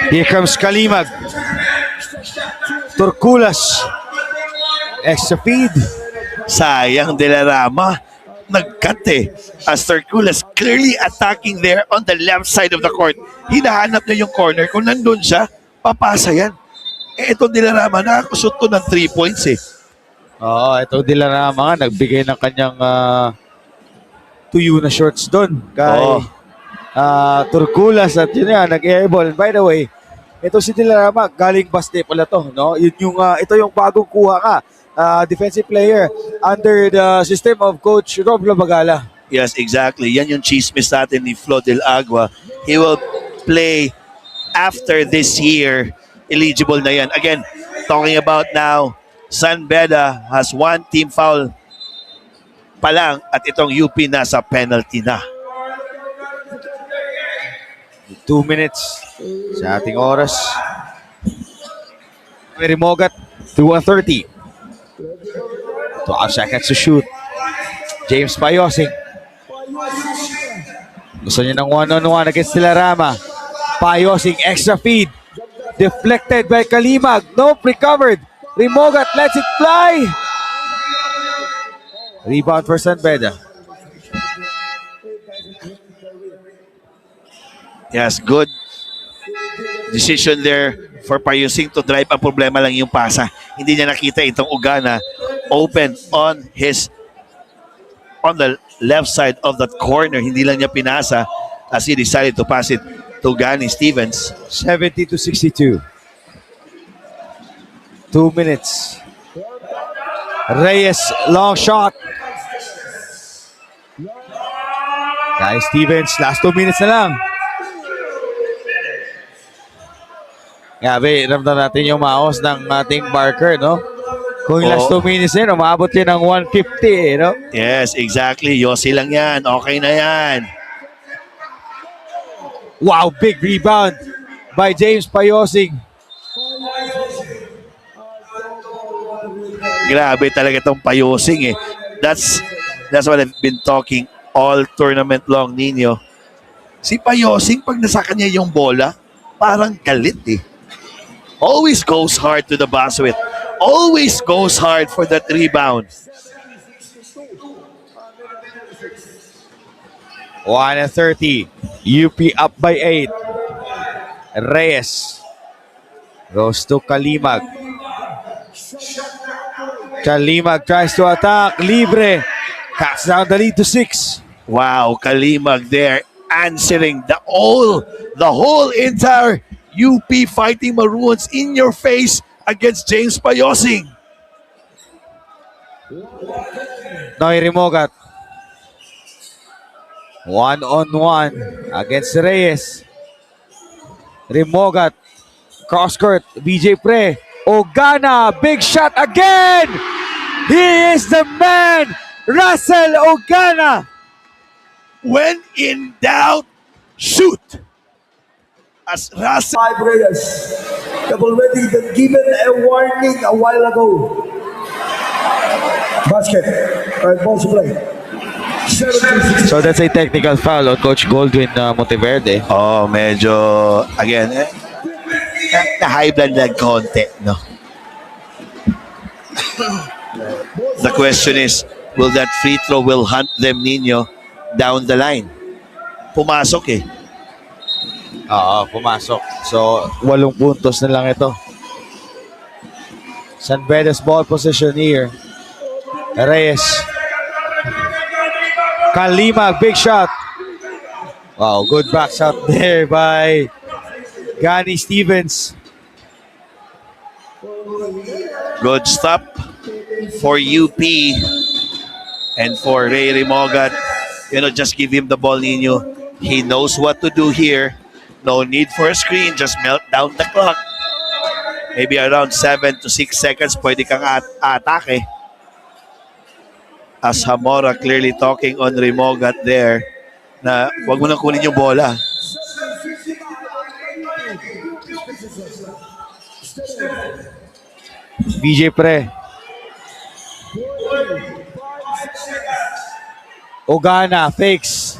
S3: Here comes Kalimag. Turkulas. Extra feed.
S1: Sayang Delarama. Nag-cut eh. As Turkulas clearly attacking there on the left side of the court. Hinahanap niya yung corner. Kung nandun siya, papasa yan. Eh, itong Delarama, nakakusot to ng 3 points eh.
S3: Oo, ito Dilarama nga. Nagbigay ng kanyang tuyo na shorts doon. Kay Turkulas at yun yan, nag-airball. By the way, ito si Dilarama, galing Baste pala to, no? Ito yung bagong kuha ka. Defensive player under the system of Coach Rob Labagala.
S1: Yes, exactly. Yan yung chismis natin ni Flo del Agua. He will play after this year. Eligible na yan. Again, talking about now, San Beda has 1 team foul pa lang at itong UP nasa penalty na.
S3: 2 minutes sa ating oras. Rimogat to 130. 12 seconds to shoot. James Payosing. Gusto niya ng one-on-one against Dilarama. Payosing, extra feed. Deflected by Kalimag. Nope, recovered. Rimogat lets it fly. Rebound for San Beda.
S1: Yes, good decision there for Payusing to drive. Ang problema lang yung pasa. Hindi niya nakita itong Ugana open on the left side of that corner. Hindi lang niya pinasa as he decided to pass it to Gani Stevens.
S3: 70-62. 2 minutes. Reyes, long shot. Guys, Stevens, last 2 minutes na lang. Grabe, ramdam natin yung maos ng ating Barker, no? Kung yung last 2 minutes yun, umabot yun ng 150, no?
S1: Yes, exactly. Yossi lang yan. Okay na yan.
S3: Wow, big rebound by James Payosing.
S1: Grabe talaga itong Payusing eh. That's what I've been talking all tournament long, Nino. Si Payusing, pag nasa kanya yung bola, parang galit eh. Always goes hard to the basket. Always goes hard for that rebound.
S3: 1:30. UP up by 8. Reyes goes to Kalimag. Kalimag tries to attack. Libre. Cuts down the lead to 6.
S1: Wow, Kalimag there answering the whole entire UP Fighting Maroons in your face against James Payosing.
S3: Noy Rimogat. 1-on-1 against Reyes. Rimogat. Cross court. BJ Pre. Ugana. Big shot again. He is the man. Russell Ugana.
S1: When in doubt, shoot. As Russell
S2: 5 Reyes have already been given a warning a while ago. Basket. Alright, ball to play. 70-60.
S3: So that's a technical foul on Coach Goldwyn Monteverde.
S1: Oh, medyo, again, na-high blood lang konti, no? The question is, will that free throw will hunt them, Nino, down the line? Pumasok eh.
S3: Oo, pumasok. So, 8 puntos na lang ito. San Beda's ball position here. Reyes. Kalimag, big shot. Wow, good back shot there by Gani Stevens.
S1: Good stop for UP and for Ray Rimogat. You know, just give him the ball, Nino. He knows what to do here. No need for a screen. Just melt down the clock. Maybe around 7 to 6 seconds, pwede kang atake. As Hamora clearly talking on Rimogat there na wag mo nang kunin yung bola.
S3: BJ Pre. Ugana fakes.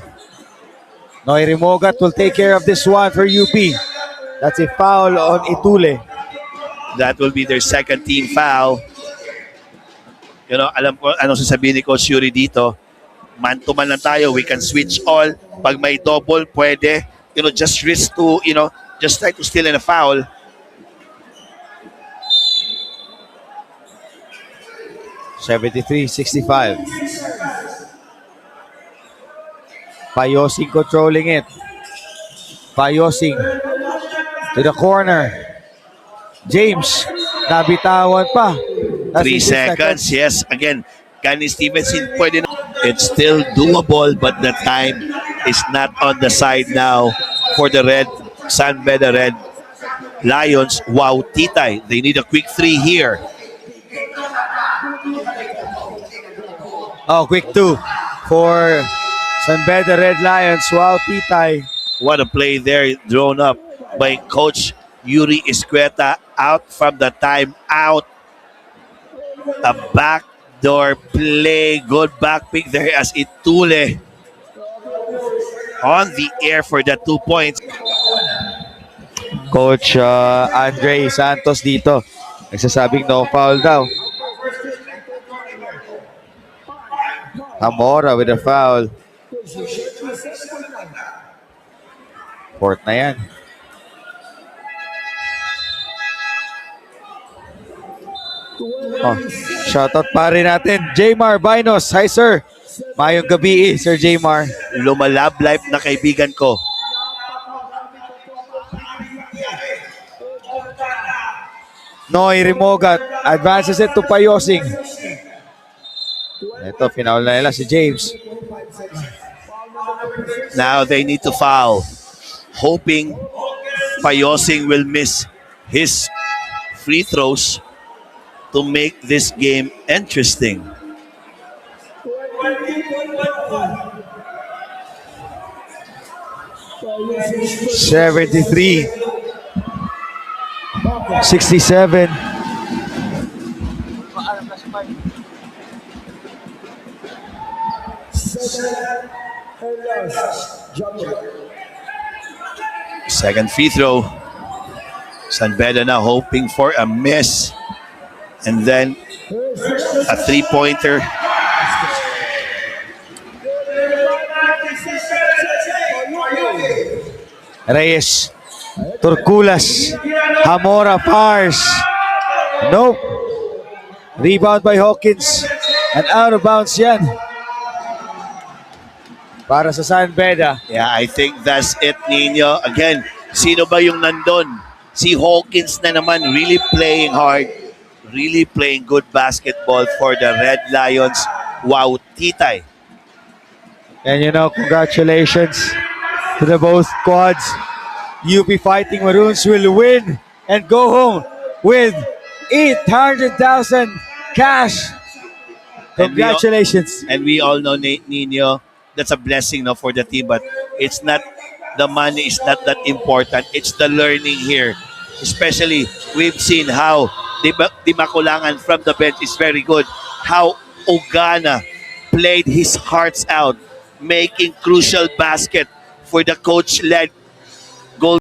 S3: Noy Rimogat will take care of this one for UP. That's a foul on Itule.
S1: That will be their second team foul. You know, alam ko anong sasabihin ni Coach Yuri dito. Man to man lang tayo. We can switch all. Pag may double, pwede. You know, just risk to, you know, just try to steal in a foul.
S3: (73-65). Payosing controlling it. Payosing to the corner. James, nabitawan pa.
S1: 3 seconds. Yes, again, Gani Stevenson pwede na. It's still doable, but the time is not on the side now for the San Beda Red Lions. Wow, Titay, they need a quick 3 here.
S3: Oh, quick 2 for San Beda Red Lions. Wow, Titay.
S1: What a play there, drawn up by Coach Yuri Escueta out from the timeout. A backdoor play. Good back pick there as Itule on the air for the 2 points.
S3: Coach Andre Santos dito. Nagsasabing no foul daw. Zamora with a foul. Fourth na yan. Oh, shoutout pa rin natin. Jmar Binos. Hi sir. Mayong gabi Sir Jmar.
S1: Lumalab life na kaibigan ko.
S3: Noy Rimogat advances it to Payosing. Ito, final na nila si James.
S1: Now they need to foul. Hoping Payosing will miss his free throws to make this game interesting.
S3: $73. 67.
S1: Second free throw. San Beda now hoping for a miss. And then a three-pointer.
S3: Reyes. Turkulas. Zamora fires. Nope. Rebound by Hawkins. And out of bounds yan. Para sa San Beda.
S1: Yeah, I think that's it, Nino. Again, sino ba yung nandun? Si Hawkins na naman, really playing hard, really playing good basketball for the Red Lions. Wow, Titay.
S3: And you know, congratulations to the both squads. UP Fighting Maroons will win and go home with 800,000 cash. Congratulations.
S1: And we all know, Nino, that's a blessing, no, for the team, but it's not, the money is not that important. It's the learning here. Especially, we've seen how Di Makulangan from the bench is very good. How Ogana played his hearts out, making crucial basket for the coach-led